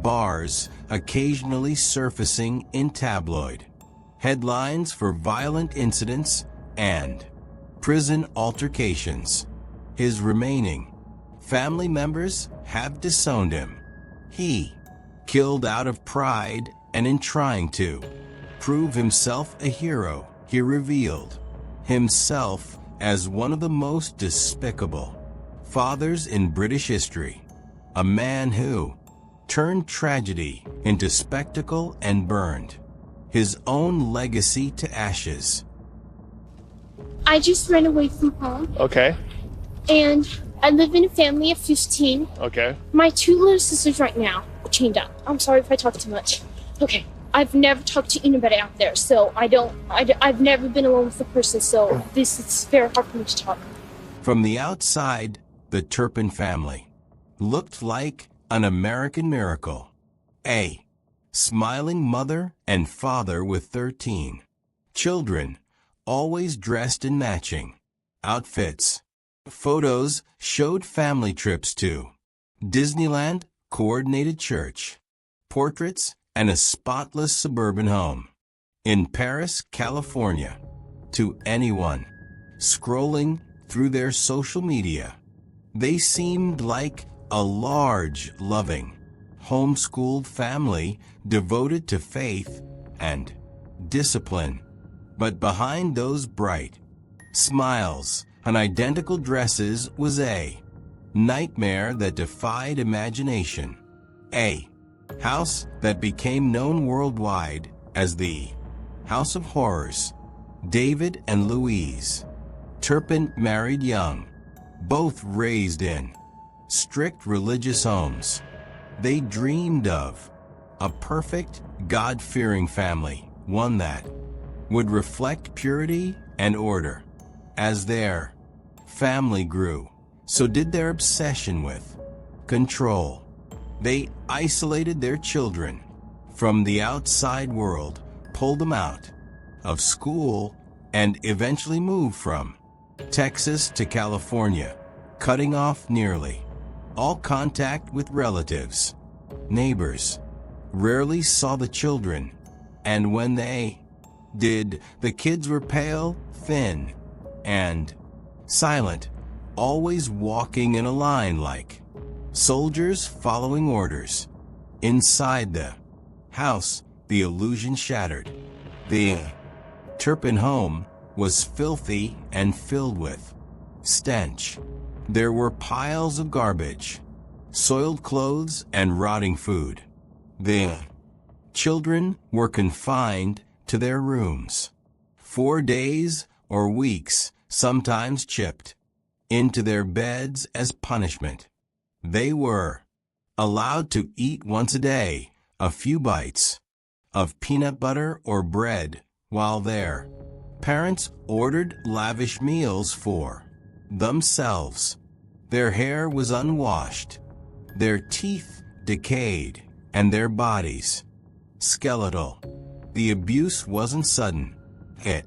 bars, occasionally surfacing in tabloid headlines for violent incidents and prison altercations. His remaining family members have disowned him. He killed out of pride, and in trying to prove himself a hero, he revealed himself as one of the most despicable fathers in British history. A man who turned tragedy into spectacle and burned his own legacy to ashes. I just ran away from home. Okay. And I live in a family of 15. Okay. My 2 little sisters right now are chained up. I'm sorry if I talk too much. Okay. I've never talked to anybody out there, so I've never been alone with a person, so it's very hard for me to talk. From the outside, the Turpin family looked like an American miracle. A smiling mother and father with 13 children, always dressed in matching outfits. Photos showed family trips to Disneyland, coordinated church, portraits, and a spotless suburban home in Paris, California. To anyone scrolling through their social media, they seemed like a large, loving, homeschooled family devoted to faith and discipline. But behind those bright smiles and identical dresses was a nightmare that defied imagination. A house that became known worldwide as the House of Horrors. David and Louise Turpin married young, both raised in strict religious homes. They dreamed of a perfect, God-fearing family, one that would reflect purity and order. As their family grew, so did their obsession with control. They isolated their children from the outside world, pulled them out of school, and eventually moved from Texas to California, cutting off nearly all contact with relatives. Neighbors rarely saw the children, and when they did, the kids were pale, thin, and silent, always walking in a line like soldiers following orders. Inside the house, the illusion shattered. The Turpin home was filthy and filled with stench. There were piles of garbage, soiled clothes, and rotting food. The children were confined to their rooms. 4 days or weeks, sometimes chipped into their beds as punishment. They were allowed to eat once a day a few bites of peanut butter or bread, while their parents ordered lavish meals for themselves. Their hair was unwashed, their teeth decayed, and their bodies skeletal. The abuse wasn't sudden. It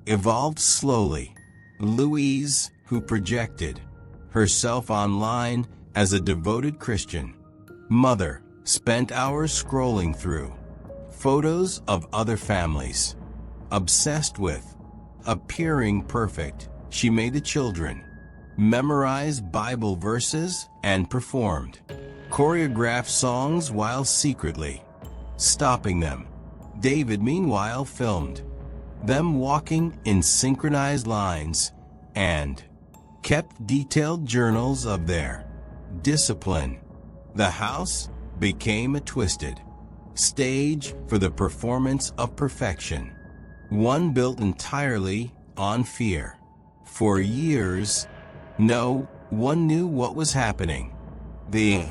evolved slowly. Louise, who projected herself online as a devoted Christian mother, spent hours scrolling through photos of other families. Obsessed with appearing perfect, she made the children memorize Bible verses and performed choreographed songs while secretly stopping them. David, meanwhile, filmed them walking in synchronized lines and kept detailed journals of their discipline. The house became a twisted stage for the performance of perfection, one built entirely on fear. For years, no one knew what was happening. The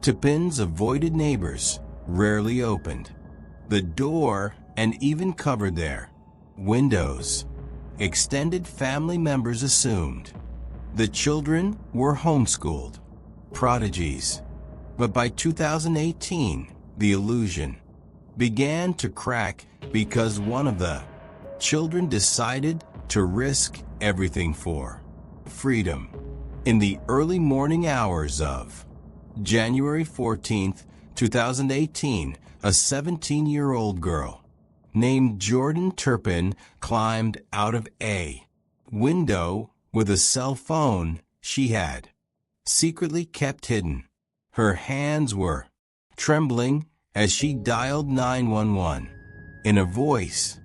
Turpins avoided neighbors, rarely opened the door, and even covered their windows. Extended family members assumed the children were homeschooled prodigies. But by 2018, the illusion began to crack because one of the children decided to risk everything for freedom. In the early morning hours of January 14th, 2018, a 17-year-old girl named Jordan Turpin climbed out of a window with a cell phone she had secretly kept hidden. Her hands were trembling as she dialed 911 in a voice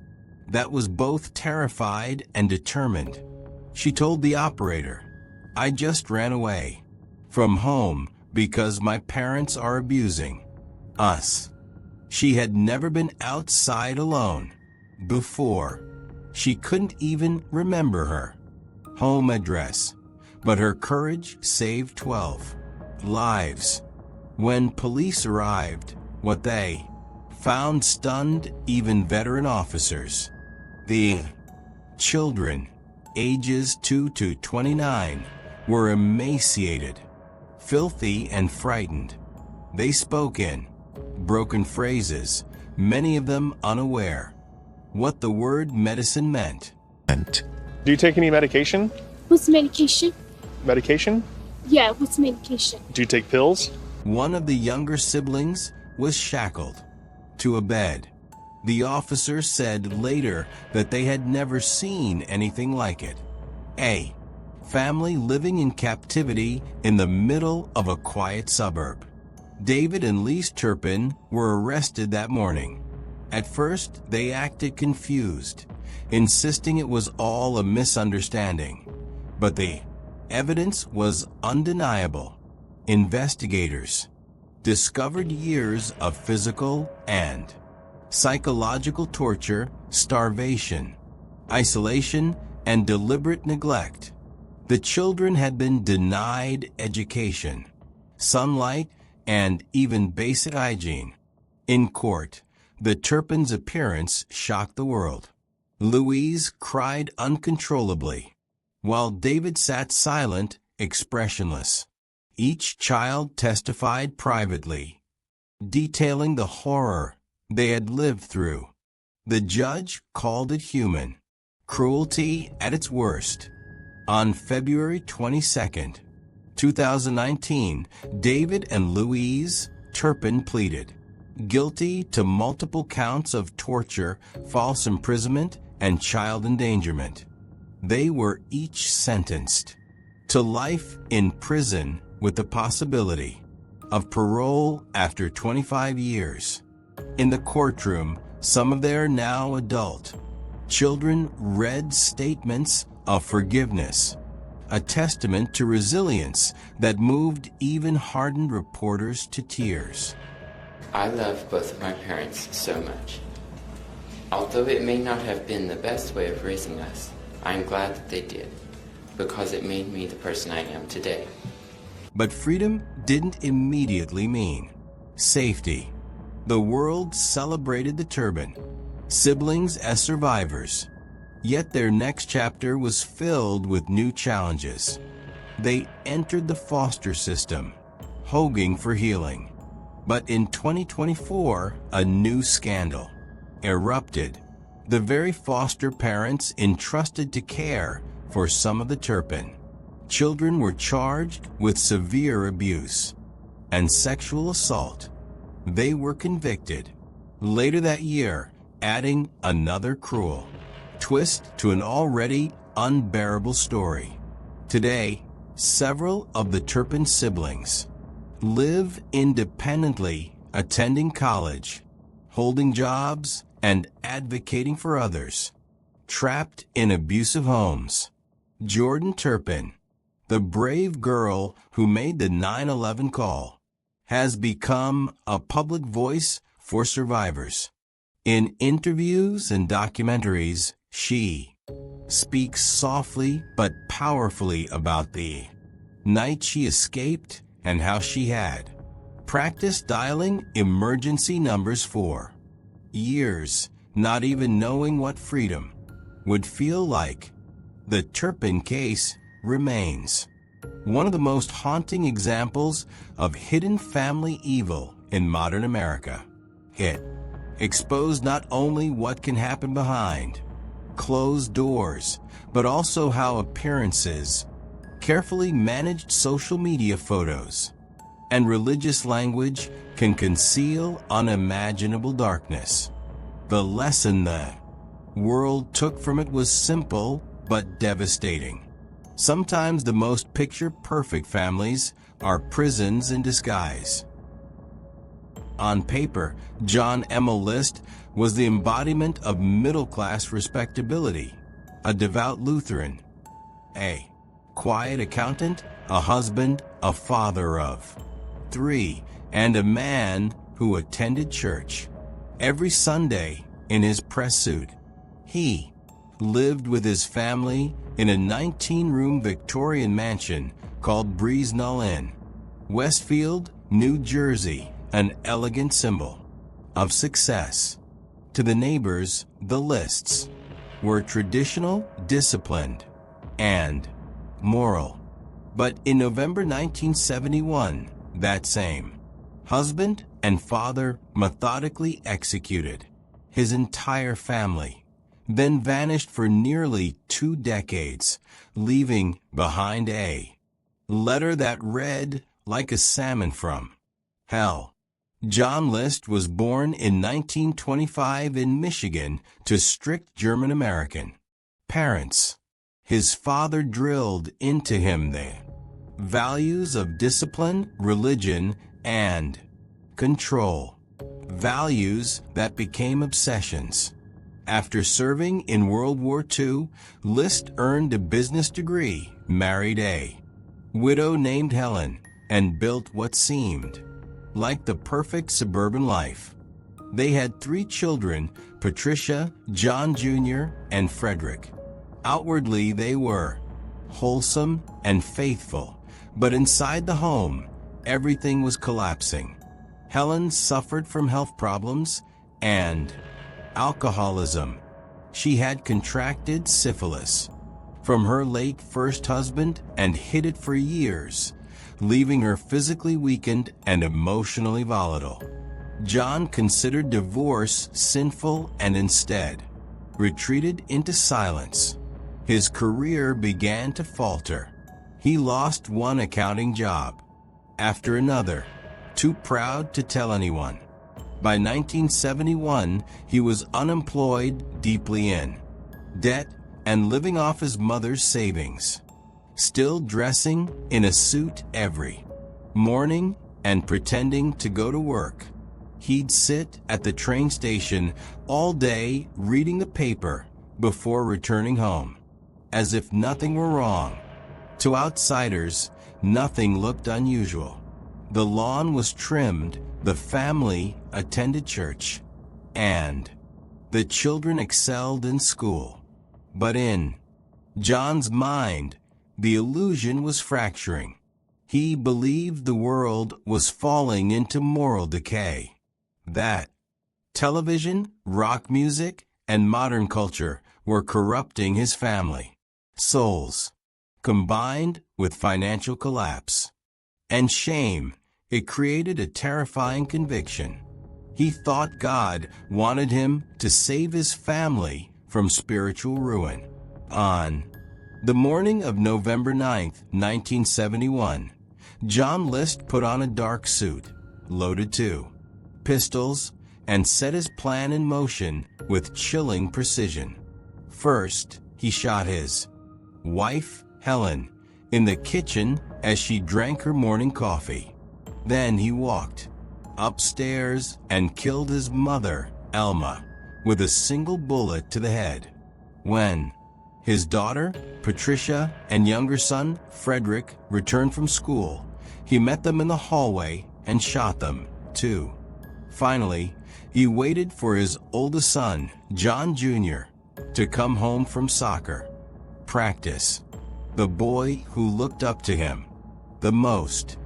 that was both terrified and determined. She told the operator, "I just ran away from home because my parents are abusing us." She had never been outside alone before. She couldn't even remember her home address, but her courage saved 12 lives. When police arrived, what they found stunned even veteran officers. The children, ages 2 to 29, were emaciated, filthy, and frightened. They spoke in broken phrases, many of them unaware what the word medicine meant. Do you take any medication? What's medication? Medication? Yeah, what's medication? Do you take pills? One of the younger siblings was shackled to a bed. The officer said later that they had never seen anything like it. A family living in captivity in the middle of a quiet suburb. David and Lise Turpin were arrested that morning. At first, they acted confused, insisting it was all a misunderstanding. But the evidence was undeniable. Investigators discovered years of physical and psychological torture, starvation, isolation, and deliberate neglect. The children had been denied education, sunlight, and even basic hygiene. In court, the Turpins' appearance shocked the world. Louise cried uncontrollably, while David sat silent, expressionless. Each child testified privately, detailing the horror they had lived through. The judge called it human cruelty at its worst. On February 22nd, 2019, David and Louise Turpin pleaded guilty to multiple counts of torture, false imprisonment, and child endangerment. They were each sentenced to life in prison with the possibility of parole after 25 years. In the courtroom, some of their now adult children read statements of forgiveness, a testament to resilience that moved even hardened reporters to tears. I love both of my parents so much. Although it may not have been the best way of raising us, I'm glad that they did, because it made me the person I am today. But freedom didn't immediately mean safety. The world celebrated the Turpin siblings as survivors, yet their next chapter was filled with new challenges. They entered the foster system, hoping for healing. But in 2024, a new scandal erupted. The very foster parents entrusted to care for some of the Turpin children were charged with severe abuse and sexual assault. They were convicted. Later that year, adding another cruel twist to an already unbearable story. Today, several of the Turpin siblings live independently, attending college, holding jobs, and advocating for others, trapped in abusive homes. Jordan Turpin, the brave girl who made the 9/11 call, has become a public voice for survivors. In interviews and documentaries, she speaks softly but powerfully about the night she escaped and how she had practiced dialing emergency numbers for years, not even knowing what freedom would feel like. The Turpin case remains one of the most haunting examples of hidden family evil in modern America. It exposed not only what can happen behind closed doors, but also how appearances, carefully managed social media photos, and religious language can conceal unimaginable darkness. The lesson the world took from it was simple but devastating. Sometimes the most picture-perfect families are prisons in disguise. On paper, John Emil List was the embodiment of middle-class respectability, a devout Lutheran, a quiet accountant, a husband, a father of 3, and a man who attended church every Sunday in his press suit. He lived with his family in a 19-room Victorian mansion called Breeznall Inn, Westfield, New Jersey, an elegant symbol of success. To the neighbors, the Lists were traditional, disciplined, and moral. But in November 1971, that same husband and father methodically executed his entire family, then vanished for nearly 2 decades, leaving behind a letter that read like a salmon from hell. John List was born in 1925 in Michigan to strict German-American parents. His father drilled into him the values of discipline, religion, and control, values that became obsessions. After serving in World War II, List earned a business degree, married a widow named Helen, and built what seemed like the perfect suburban life. They had 3 children, Patricia, John Jr., and Frederick. Outwardly, they were wholesome and faithful, but inside the home, everything was collapsing. Helen suffered from health problems and alcoholism. She had contracted syphilis from her late first husband and hid it for years, leaving her physically weakened and emotionally volatile. John considered divorce sinful and instead retreated into silence. His career began to falter. He lost one accounting job after another, too proud to tell anyone. By 1971, he was unemployed, deeply in debt, and living off his mother's savings. Still dressing in a suit every morning and pretending to go to work. He'd sit at the train station all day reading the paper before returning home, as if nothing were wrong. To outsiders, nothing looked unusual. The lawn was trimmed, the family attended church, and the children excelled in school. But in John's mind, the illusion was fracturing. He believed the world was falling into moral decay. That television, rock music, and modern culture were corrupting his family souls, combined with financial collapse and shame. It created a terrifying conviction. He thought God wanted him to save his family from spiritual ruin. On the morning of November 9, 1971, John List put on a dark suit, loaded 2 pistols, and set his plan in motion with chilling precision. First, he shot his wife, Helen, in the kitchen as she drank her morning coffee. Then he walked upstairs and killed his mother, Alma, with a single bullet to the head. When his daughter, Patricia, and younger son, Frederick, returned from school, he met them in the hallway and shot them, too. Finally, he waited for his oldest son, John Jr., to come home from soccer practice, the boy who looked up to him the most.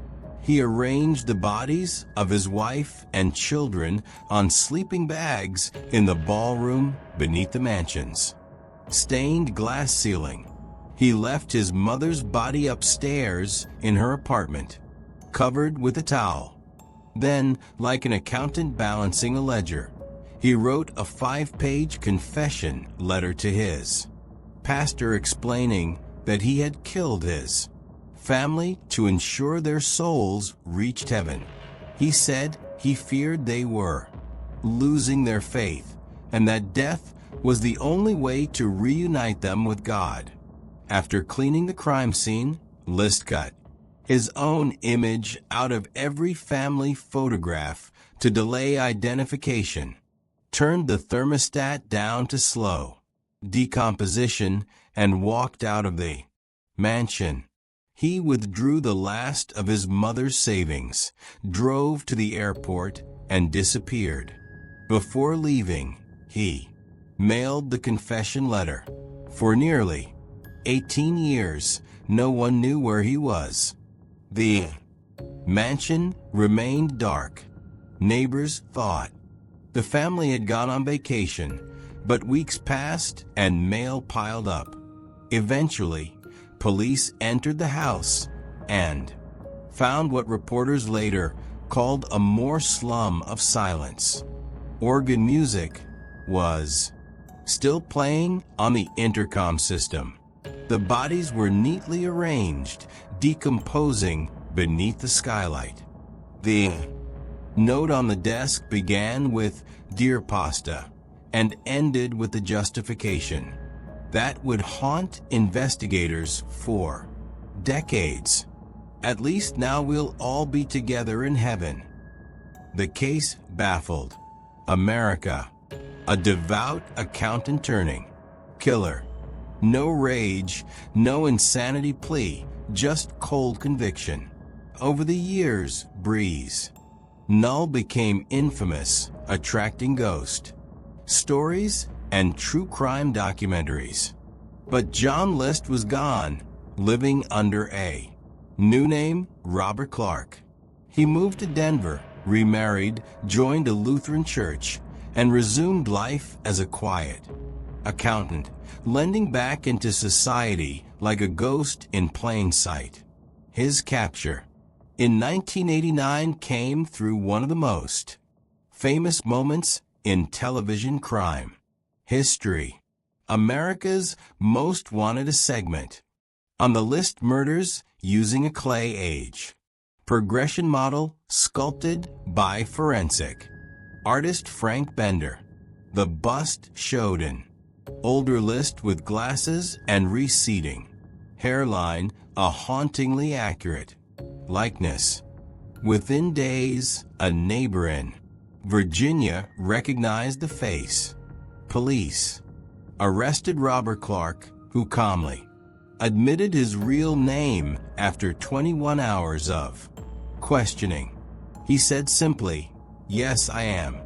He arranged the bodies of his wife and children on sleeping bags in the ballroom beneath the mansion's stained glass ceiling. He left his mother's body upstairs in her apartment, covered with a towel. Then, like an accountant balancing a ledger, he wrote a 5-page confession letter to his pastor explaining that he had killed his family to ensure their souls reached heaven. He said he feared they were losing their faith, and that death was the only way to reunite them with God. After cleaning the crime scene, List cut his own image out of every family photograph to delay identification, turned the thermostat down to slow decomposition, and walked out of the mansion. He withdrew the last of his mother's savings, drove to the airport, and disappeared. Before leaving, he mailed the confession letter. For nearly 18 years, no one knew where he was. The mansion remained dark. Neighbors thought the family had gone on vacation, but weeks passed and mail piled up. Eventually, police entered the house and found what reporters later called a more slum of silence. Organ music was still playing on the intercom system. The bodies were neatly arranged, decomposing beneath the skylight. The note on the desk began with "Dear Pasta" and ended with the justification that would haunt investigators for decades. At least now we'll all be together in heaven. The case baffled America. A devout accountant turning killer. No rage, no insanity plea, just cold conviction. Over the years, Breeze Null became infamous, attracting ghost stories and true crime documentaries. But John List was gone, living under a new name, Robert Clark. He moved to Denver, remarried, joined a Lutheran church, and resumed life as a quiet accountant, blending back into society like a ghost in plain sight. His capture in 1989 came through one of the most famous moments in television crime history. America's Most Wanted segment on the List murders using a clay age progression model sculpted by forensic artist Frank Bender. The bust showed an older List with glasses and receding hairline, a hauntingly accurate likeness. Within days, a neighbor in Virginia recognized the face. Police arrested Robert Clark, who calmly admitted his real name after 21 hours of questioning. He said simply, "Yes, I am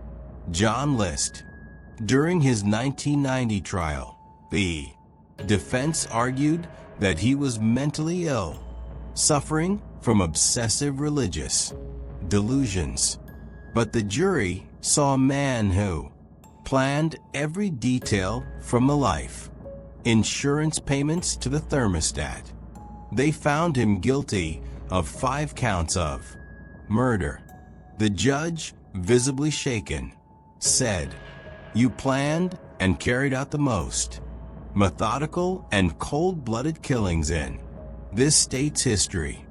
John List." During his 1990 trial, the defense argued that he was mentally ill, suffering from obsessive religious delusions. But the jury saw a man who planned every detail from the life insurance payments to the thermostat. They found him guilty of 5 counts of murder. The judge, visibly shaken, said, "You planned and carried out the most methodical and cold-blooded killings in this state's history."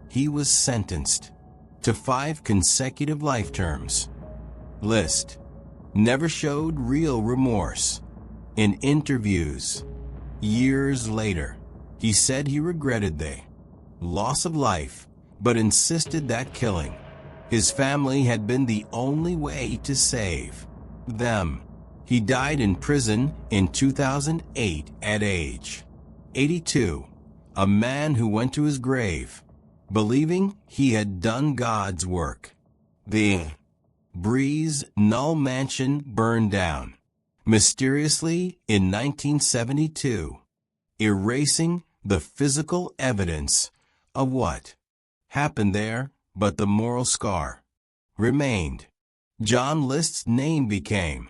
He was sentenced to 5 consecutive life terms. List never showed real remorse. In interviews years later, he said he regretted the loss of life, but insisted that killing his family had been the only way to save them. He died in prison in 2008 at age 82, a man who went to his grave believing he had done God's work. The Breeze Null Mansion burned down mysteriously in 1972, erasing the physical evidence of what happened there, but the moral scar remained. John List's name became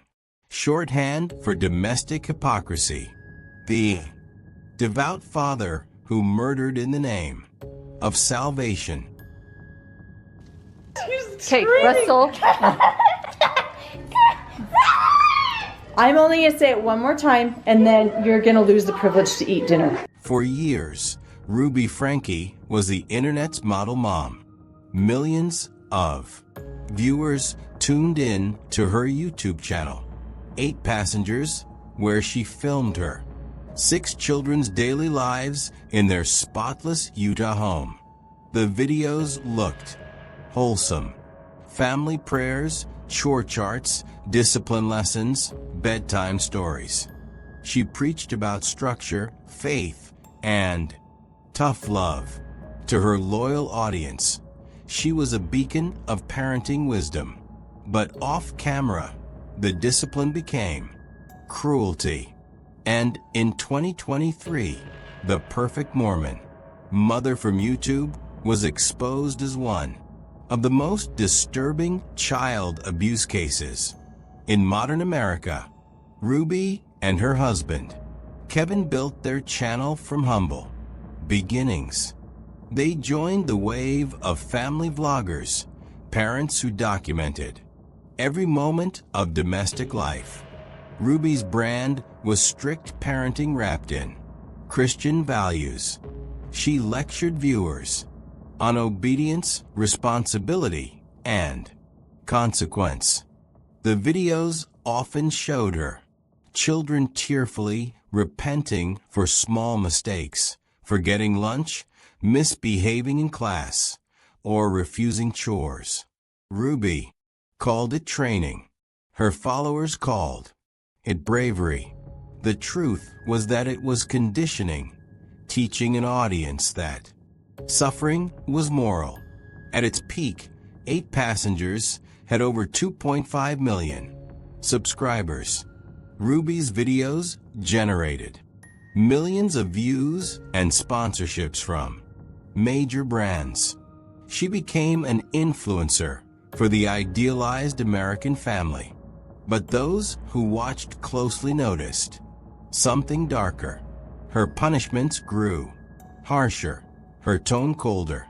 shorthand for domestic hypocrisy. The devout father who murdered in the name of salvation. Okay, Russell. I'm only going to say it one more time, and then you're going to lose the privilege to eat dinner. For years, Ruby Franke was the internet's model mom. Millions of viewers tuned in to her YouTube channel. 8 Passengers, where she filmed her 6 children's daily lives in their spotless Utah home. The videos looked wholesome. Family prayers, chore charts, discipline lessons, bedtime stories. She preached about structure, faith, and tough love. To her loyal audience, she was a beacon of parenting wisdom. But off camera, the discipline became cruelty. And in 2023, the perfect Mormon mother from YouTube was exposed as one of the most disturbing child abuse cases in modern America. Ruby and her husband, Kevin, built their channel from humble beginnings. They joined the wave of family vloggers, parents who documented every moment of domestic life. Ruby's brand was strict parenting wrapped in Christian values. She lectured viewers on obedience, responsibility, and consequence. The videos often showed her children tearfully repenting for small mistakes, forgetting lunch, misbehaving in class, or refusing chores. Ruby called it training. Her followers called it bravery. The truth was that it was conditioning, teaching an audience that suffering was moral. At its peak, 8 Passengers had over 2.5 million subscribers. Ruby's videos generated millions of views and sponsorships from major brands. She became an influencer for the idealized American family. But those who watched closely noticed something darker. Her punishments grew harsher, her tone colder.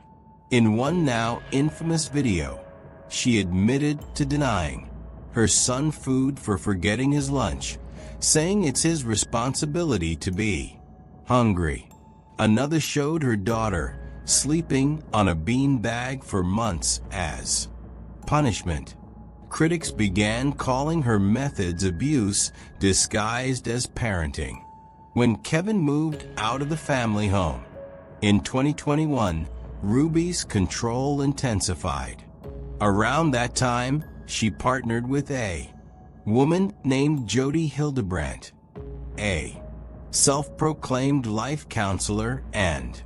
In one now infamous video, she admitted to denying her son food for forgetting his lunch, saying it's his responsibility to be hungry. Another showed her daughter sleeping on a bean bag for months as punishment. Critics began calling her methods abuse disguised as parenting. When Kevin moved out of the family home in 2021, Ruby's control intensified. Around that time, she partnered with a woman named Jody Hildebrandt, a self-proclaimed life counselor and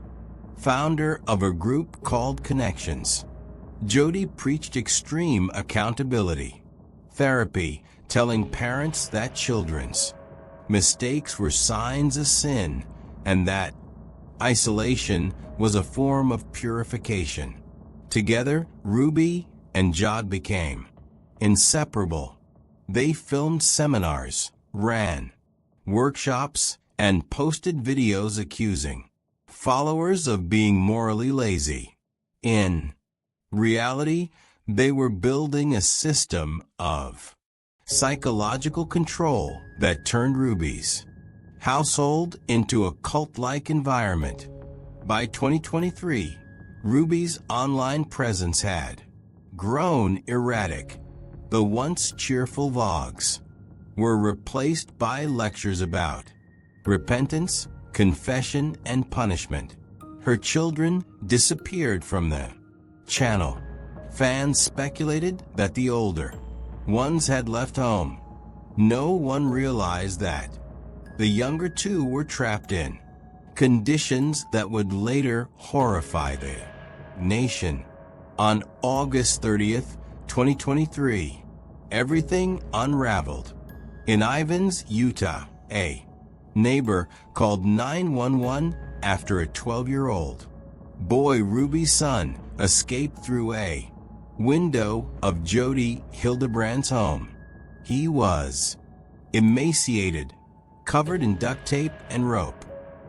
founder of a group called Connections. Jody preached extreme accountability therapy, telling parents that children's mistakes were signs of sin and that isolation was a form of purification. Together, Ruby and Jod became inseparable. They filmed seminars, ran workshops, and posted videos accusing followers of being morally lazy. In reality, they were building a system of psychological control that turned Ruby's household into a cult-like environment. By 2023, Ruby's online presence had grown erratic. The once cheerful vlogs were replaced by lectures about repentance, confession, and punishment. Her children disappeared from the channel. Fans speculated that the older ones had left home. No one realized that the younger two were trapped in conditions that would later horrify the nation. On August 30th, 2023, everything unraveled. In Ivins, Utah, a neighbor called 911 after a 12-year-old boy, Ruby's son, escaped through a window of Jody Hildebrandt's home. He was emaciated, covered in duct tape and rope,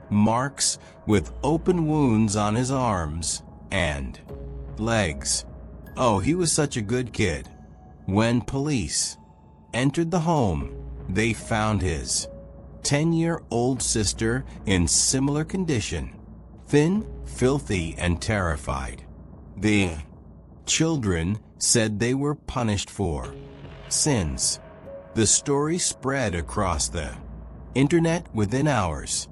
marks with open wounds on his arms and legs. Oh, he was such a good kid. When police entered the home, they found his 10-year-old sister in similar condition, thin, filthy, and terrified. The children said they were punished for sins The story spread across the internet within hours.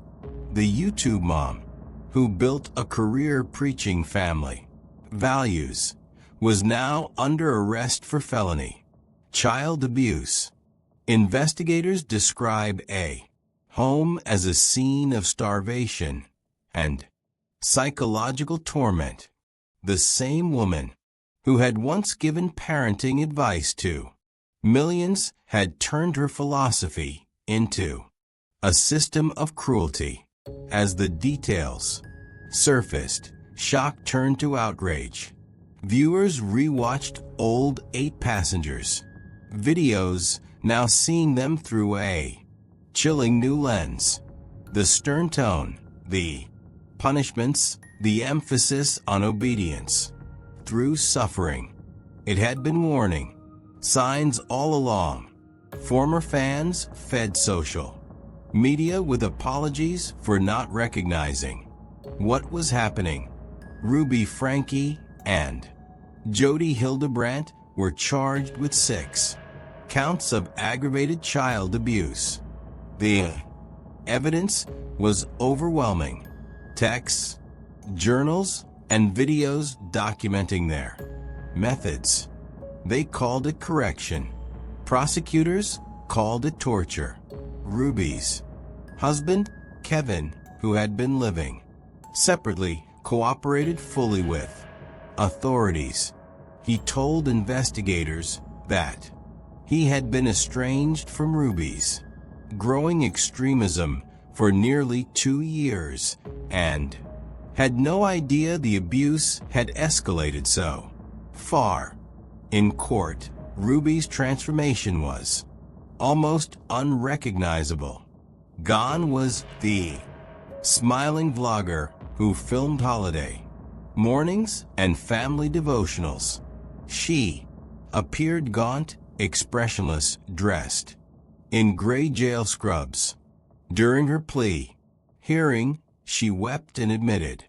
The YouTube mom, who built a career preaching family values, was now under arrest for felony child abuse. Investigators describe a home as a scene of starvation and psychological torment. The same woman who had once given parenting advice to millions had turned her philosophy into a system of cruelty. As the details surfaced, shock turned to outrage. Viewers rewatched old 8 Passengers videos, now seeing them through a chilling new lens. The stern tone, the punishments, the emphasis on obedience through suffering. It had been warning signs all along. Former fans fed social media with apologies for not recognizing what was happening. Ruby Franke and Jodi Hildebrandt were charged with 6 counts of aggravated child abuse. The evidence was overwhelming. Texts, journals, and videos documenting their methods. They called it correction. Prosecutors called it torture. Ruby's husband, Kevin, who had been living separately, cooperated fully with authorities. He told investigators that he had been estranged from Ruby's growing extremism for nearly 2 years and had no idea the abuse had escalated so far. In court, Ruby's transformation was almost unrecognizable. Gone was the smiling vlogger who filmed holiday mornings and family devotionals. She appeared gaunt, expressionless, dressed in gray jail scrubs. During her plea hearing, she wept and admitted,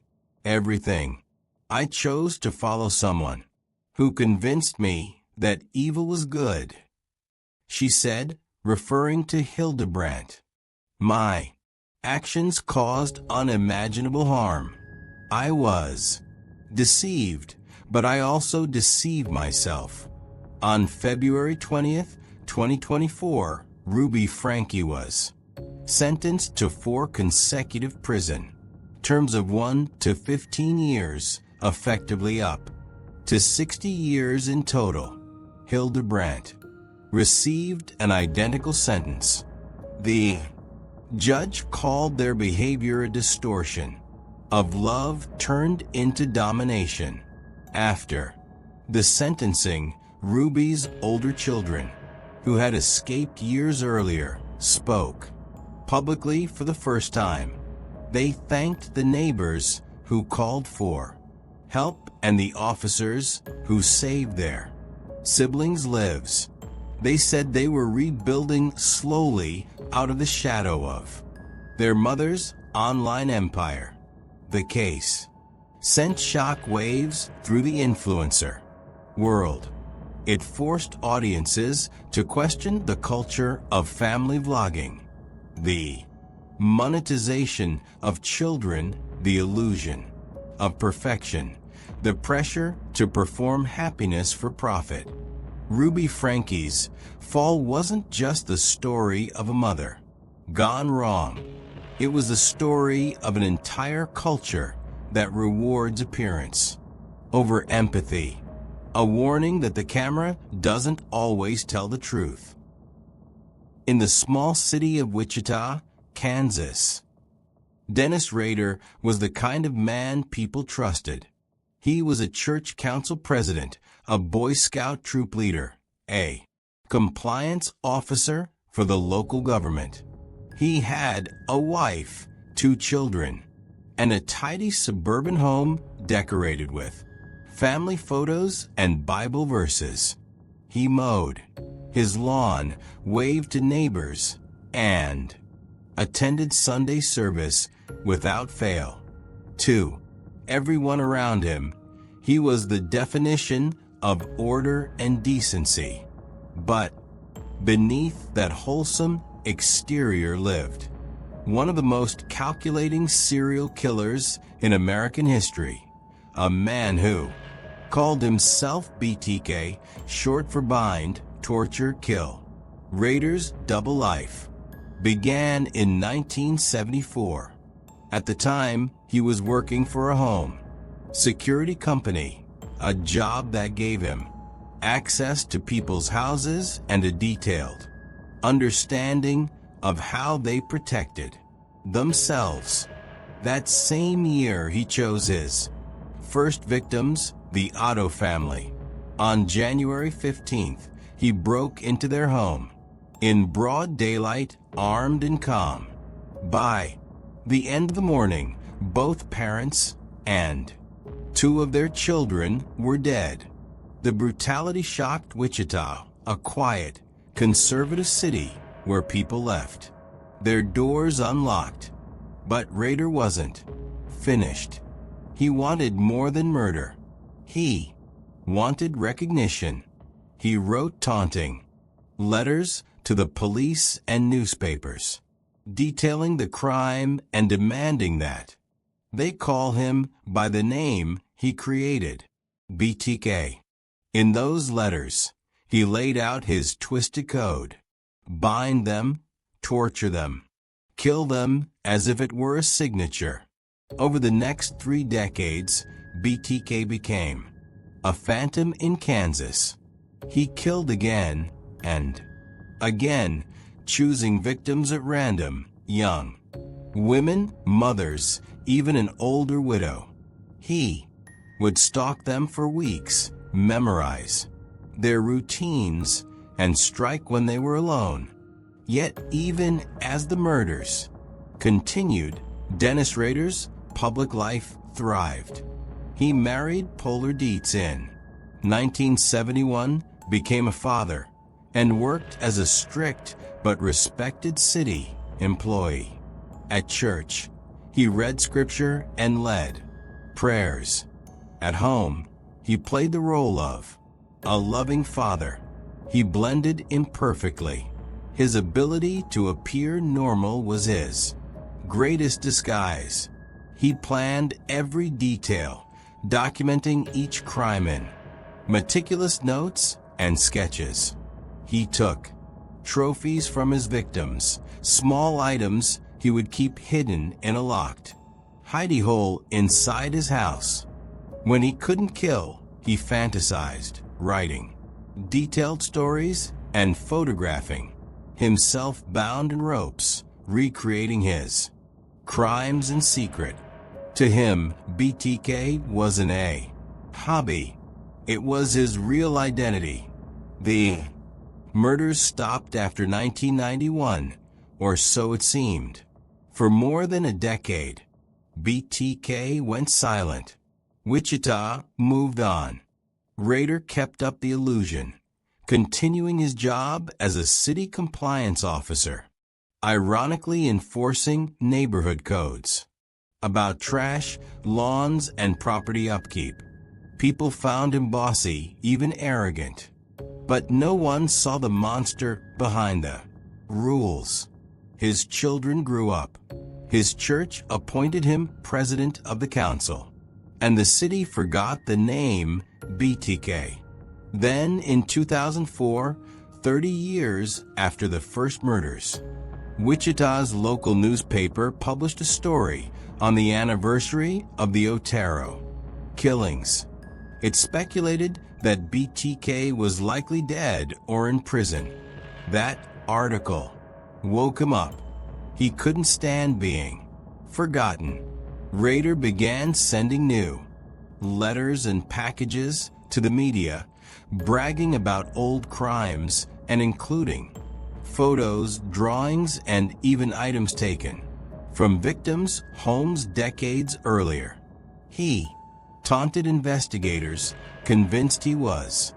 "Everything. I chose to follow someone who convinced me that evil was good," she said, referring to Hildebrandt. "My actions caused unimaginable harm. I was deceived, but I also deceived myself." On February 20th, 2024, Ruby Franke was sentenced to 4 consecutive prison terms of 1 to 15 years, effectively up to 60 years in total. Hildebrandt received an identical sentence. The judge called their behavior a distortion of love turned into domination. After the sentencing, Ruby's older children, who had escaped years earlier, spoke publicly for the first time. They thanked the neighbors who called for help and the officers who saved their siblings' lives. They said they were rebuilding slowly out of the shadow of their mother's online empire. The case sent shock waves through the influencer world. It forced audiences to question the culture of family vlogging, the monetization of children, the illusion of perfection, the pressure to perform happiness for profit. Ruby Franke's fall wasn't just the story of a mother gone wrong. It was the story of an entire culture that rewards appearance over empathy, a warning that the camera doesn't always tell the truth. In the small city of Wichita, Kansas, Dennis Rader was the kind of man people trusted. He was a church council president, a Boy Scout troop leader, a compliance officer for the local government. He had a wife, 2 children, and a tidy suburban home decorated with family photos and Bible verses. He mowed his lawn, waved to neighbors, and attended Sunday service without fail. To everyone around him, he was the definition of order and decency. But beneath that wholesome exterior lived one of the most calculating serial killers in American history, a man who called himself BTK, short for bind, torture, kill. Rader's double life began in 1974. At the time, he was working for a home security company, a job that gave him access to people's houses and a detailed understanding of how they protected themselves. That same year, he chose his first victims, the Otto family. On January 15th, he broke into their home in broad daylight, armed and calm. By the end of the morning, both parents and two of their children were dead. The brutality shocked Wichita, a quiet, conservative city where people left their doors unlocked. But Rader wasn't finished. He wanted more than murder. He wanted recognition. He wrote taunting letters to the police and newspapers, detailing the crime and demanding that they call him by the name he created, BTK. In those letters, he laid out his twisted code: bind them, torture them, kill them as if it were a signature. Over the next 3 decades, BTK became a phantom in Kansas. He killed again and again, choosing victims at random, young women, mothers, even an older widow. He would stalk them for weeks, memorize their routines, and strike when they were alone. Yet even as the murders continued, Dennis Rader's public life thrived. He married Polar Dietz in 1971, became a father, and worked as a strict but respected city employee. At church, he read scripture and led prayers. At home, he played the role of a loving father. He blended imperfectly. His ability to appear normal was his greatest disguise. He planned every detail, documenting each crime in meticulous notes and sketches. He took trophies from his victims, small items he would keep hidden in a locked hidey hole inside his house. When he couldn't kill, he fantasized, writing detailed stories and photographing himself bound in ropes, recreating his crimes in secret. To him, BTK wasn't a hobby. It was his real identity. The murders stopped after 1991, or so it seemed. For more than a decade, BTK went silent. Wichita moved on. Rader kept up the illusion, continuing his job as a city compliance officer, ironically enforcing neighborhood codes about trash, lawns, and property upkeep. People found him bossy, even arrogant. But no one saw the monster behind the rules. His children grew up. His church appointed him president of the council, and the city forgot the name BTK. Then, in 2004, 30 years after the first murders, Wichita's local newspaper published a story on the anniversary of the Otero killings. It speculated that BTK was likely dead or in prison. That article woke him up. He couldn't stand being forgotten. Rader began sending new letters and packages to the media, bragging about old crimes and including photos, drawings, and even items taken from victims' homes decades earlier. He taunted investigators, convinced he was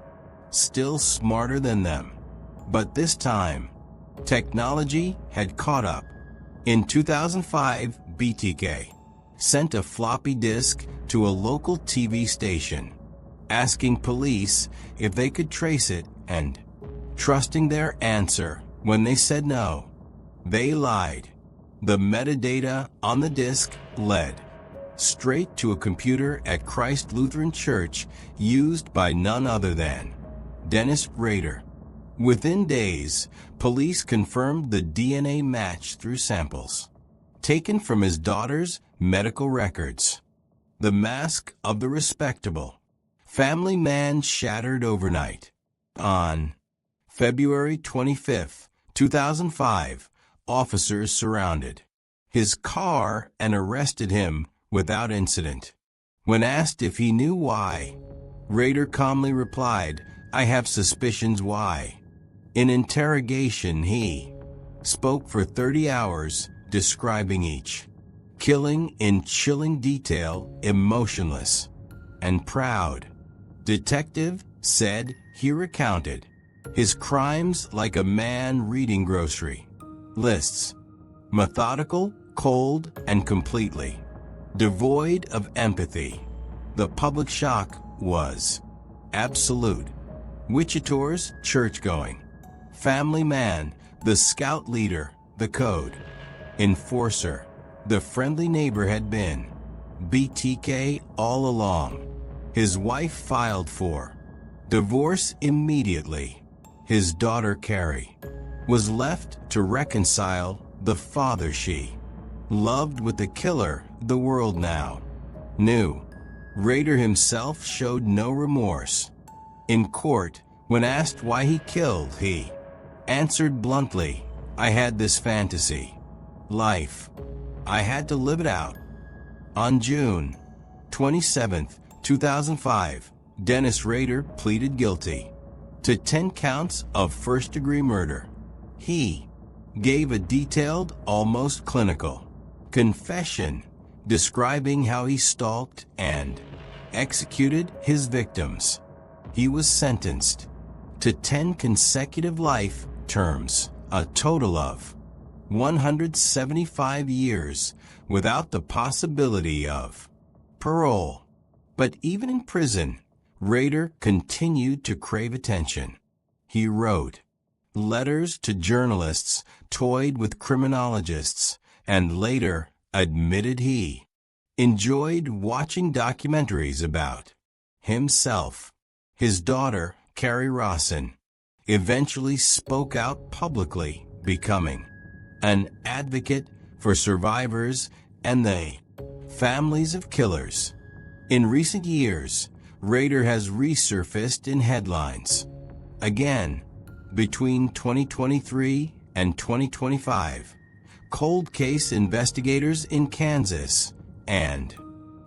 still smarter than them. But this time, technology had caught up. In 2005, BTK sent a floppy disk to a local TV station, asking police if they could trace it and trusting their answer when they said no. They lied. The metadata on the disk led straight to a computer at Christ Lutheran Church used by none other than Dennis Rader. Within days, police confirmed the DNA match through samples taken from his daughter's medical records. The mask of the respectable family man shattered overnight. On February 25, 2005, officers surrounded his car and arrested him without incident. When asked if he knew why, Rader calmly replied, "I have suspicions why." In interrogation, he spoke for 30 hours, describing each killing in chilling detail, emotionless and proud. Detective said he recounted his crimes like a man reading grocery lists, methodical, cold, and completely devoid of empathy. The public shock was absolute. Wichita's church-going family man, the scout leader, the code enforcer, the friendly neighbor had been BTK all along. His wife filed for divorce immediately. His daughter Carrie was left to reconcile the father she loved with the killer the world now knew. Rader himself showed no remorse. In court, when asked why he killed, he answered bluntly, "I had this fantasy life. I had to live it out." On June 27, 2005, Dennis Rader pleaded guilty to 10 counts of first-degree murder. He gave a detailed, almost clinical confession describing how he stalked and executed his victims. He was sentenced to 10 consecutive life terms, a total of 175 years without the possibility of parole. But even in prison, Rader continued to crave attention. He wrote letters to journalists, toyed with criminologists, and later admitted he enjoyed watching documentaries about himself. His daughter, Carrie Rawson, eventually spoke out publicly, becoming an advocate for survivors and the families of killers. In recent years, Rader has resurfaced in headlines again. Between 2023 and 2025, cold case investigators in Kansas and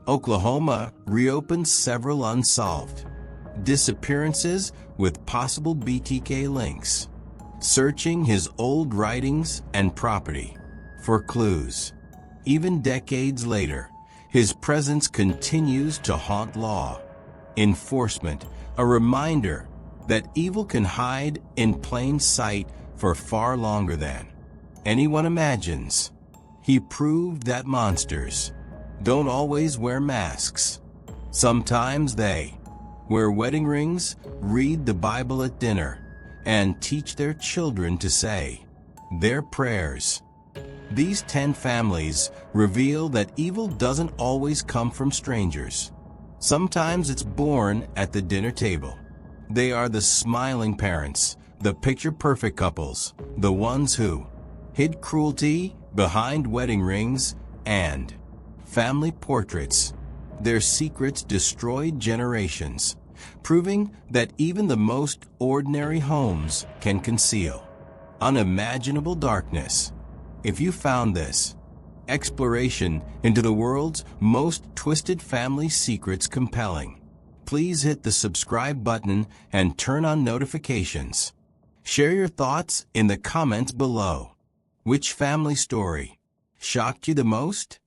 Oklahoma reopened several unsolved disappearances with possible BTK links, searching his old writings and property for clues. Even decades later, his presence continues to haunt law enforcement, a reminder that evil can hide in plain sight for far longer than anyone imagines. He proved that monsters don't always wear masks. Sometimes they wear wedding rings, read the Bible at dinner, and teach their children to say their prayers. These 10 families reveal that evil doesn't always come from strangers. Sometimes it's born at the dinner table. They are the smiling parents, the picture-perfect couples, the ones who hid cruelty behind wedding rings and family portraits. Their secrets destroyed generations, proving that even the most ordinary homes can conceal unimaginable darkness. If you found this exploration into the world's most twisted family secrets compelling, please hit the subscribe button and turn on notifications. Share your thoughts in the comments below. Which family story shocked you the most?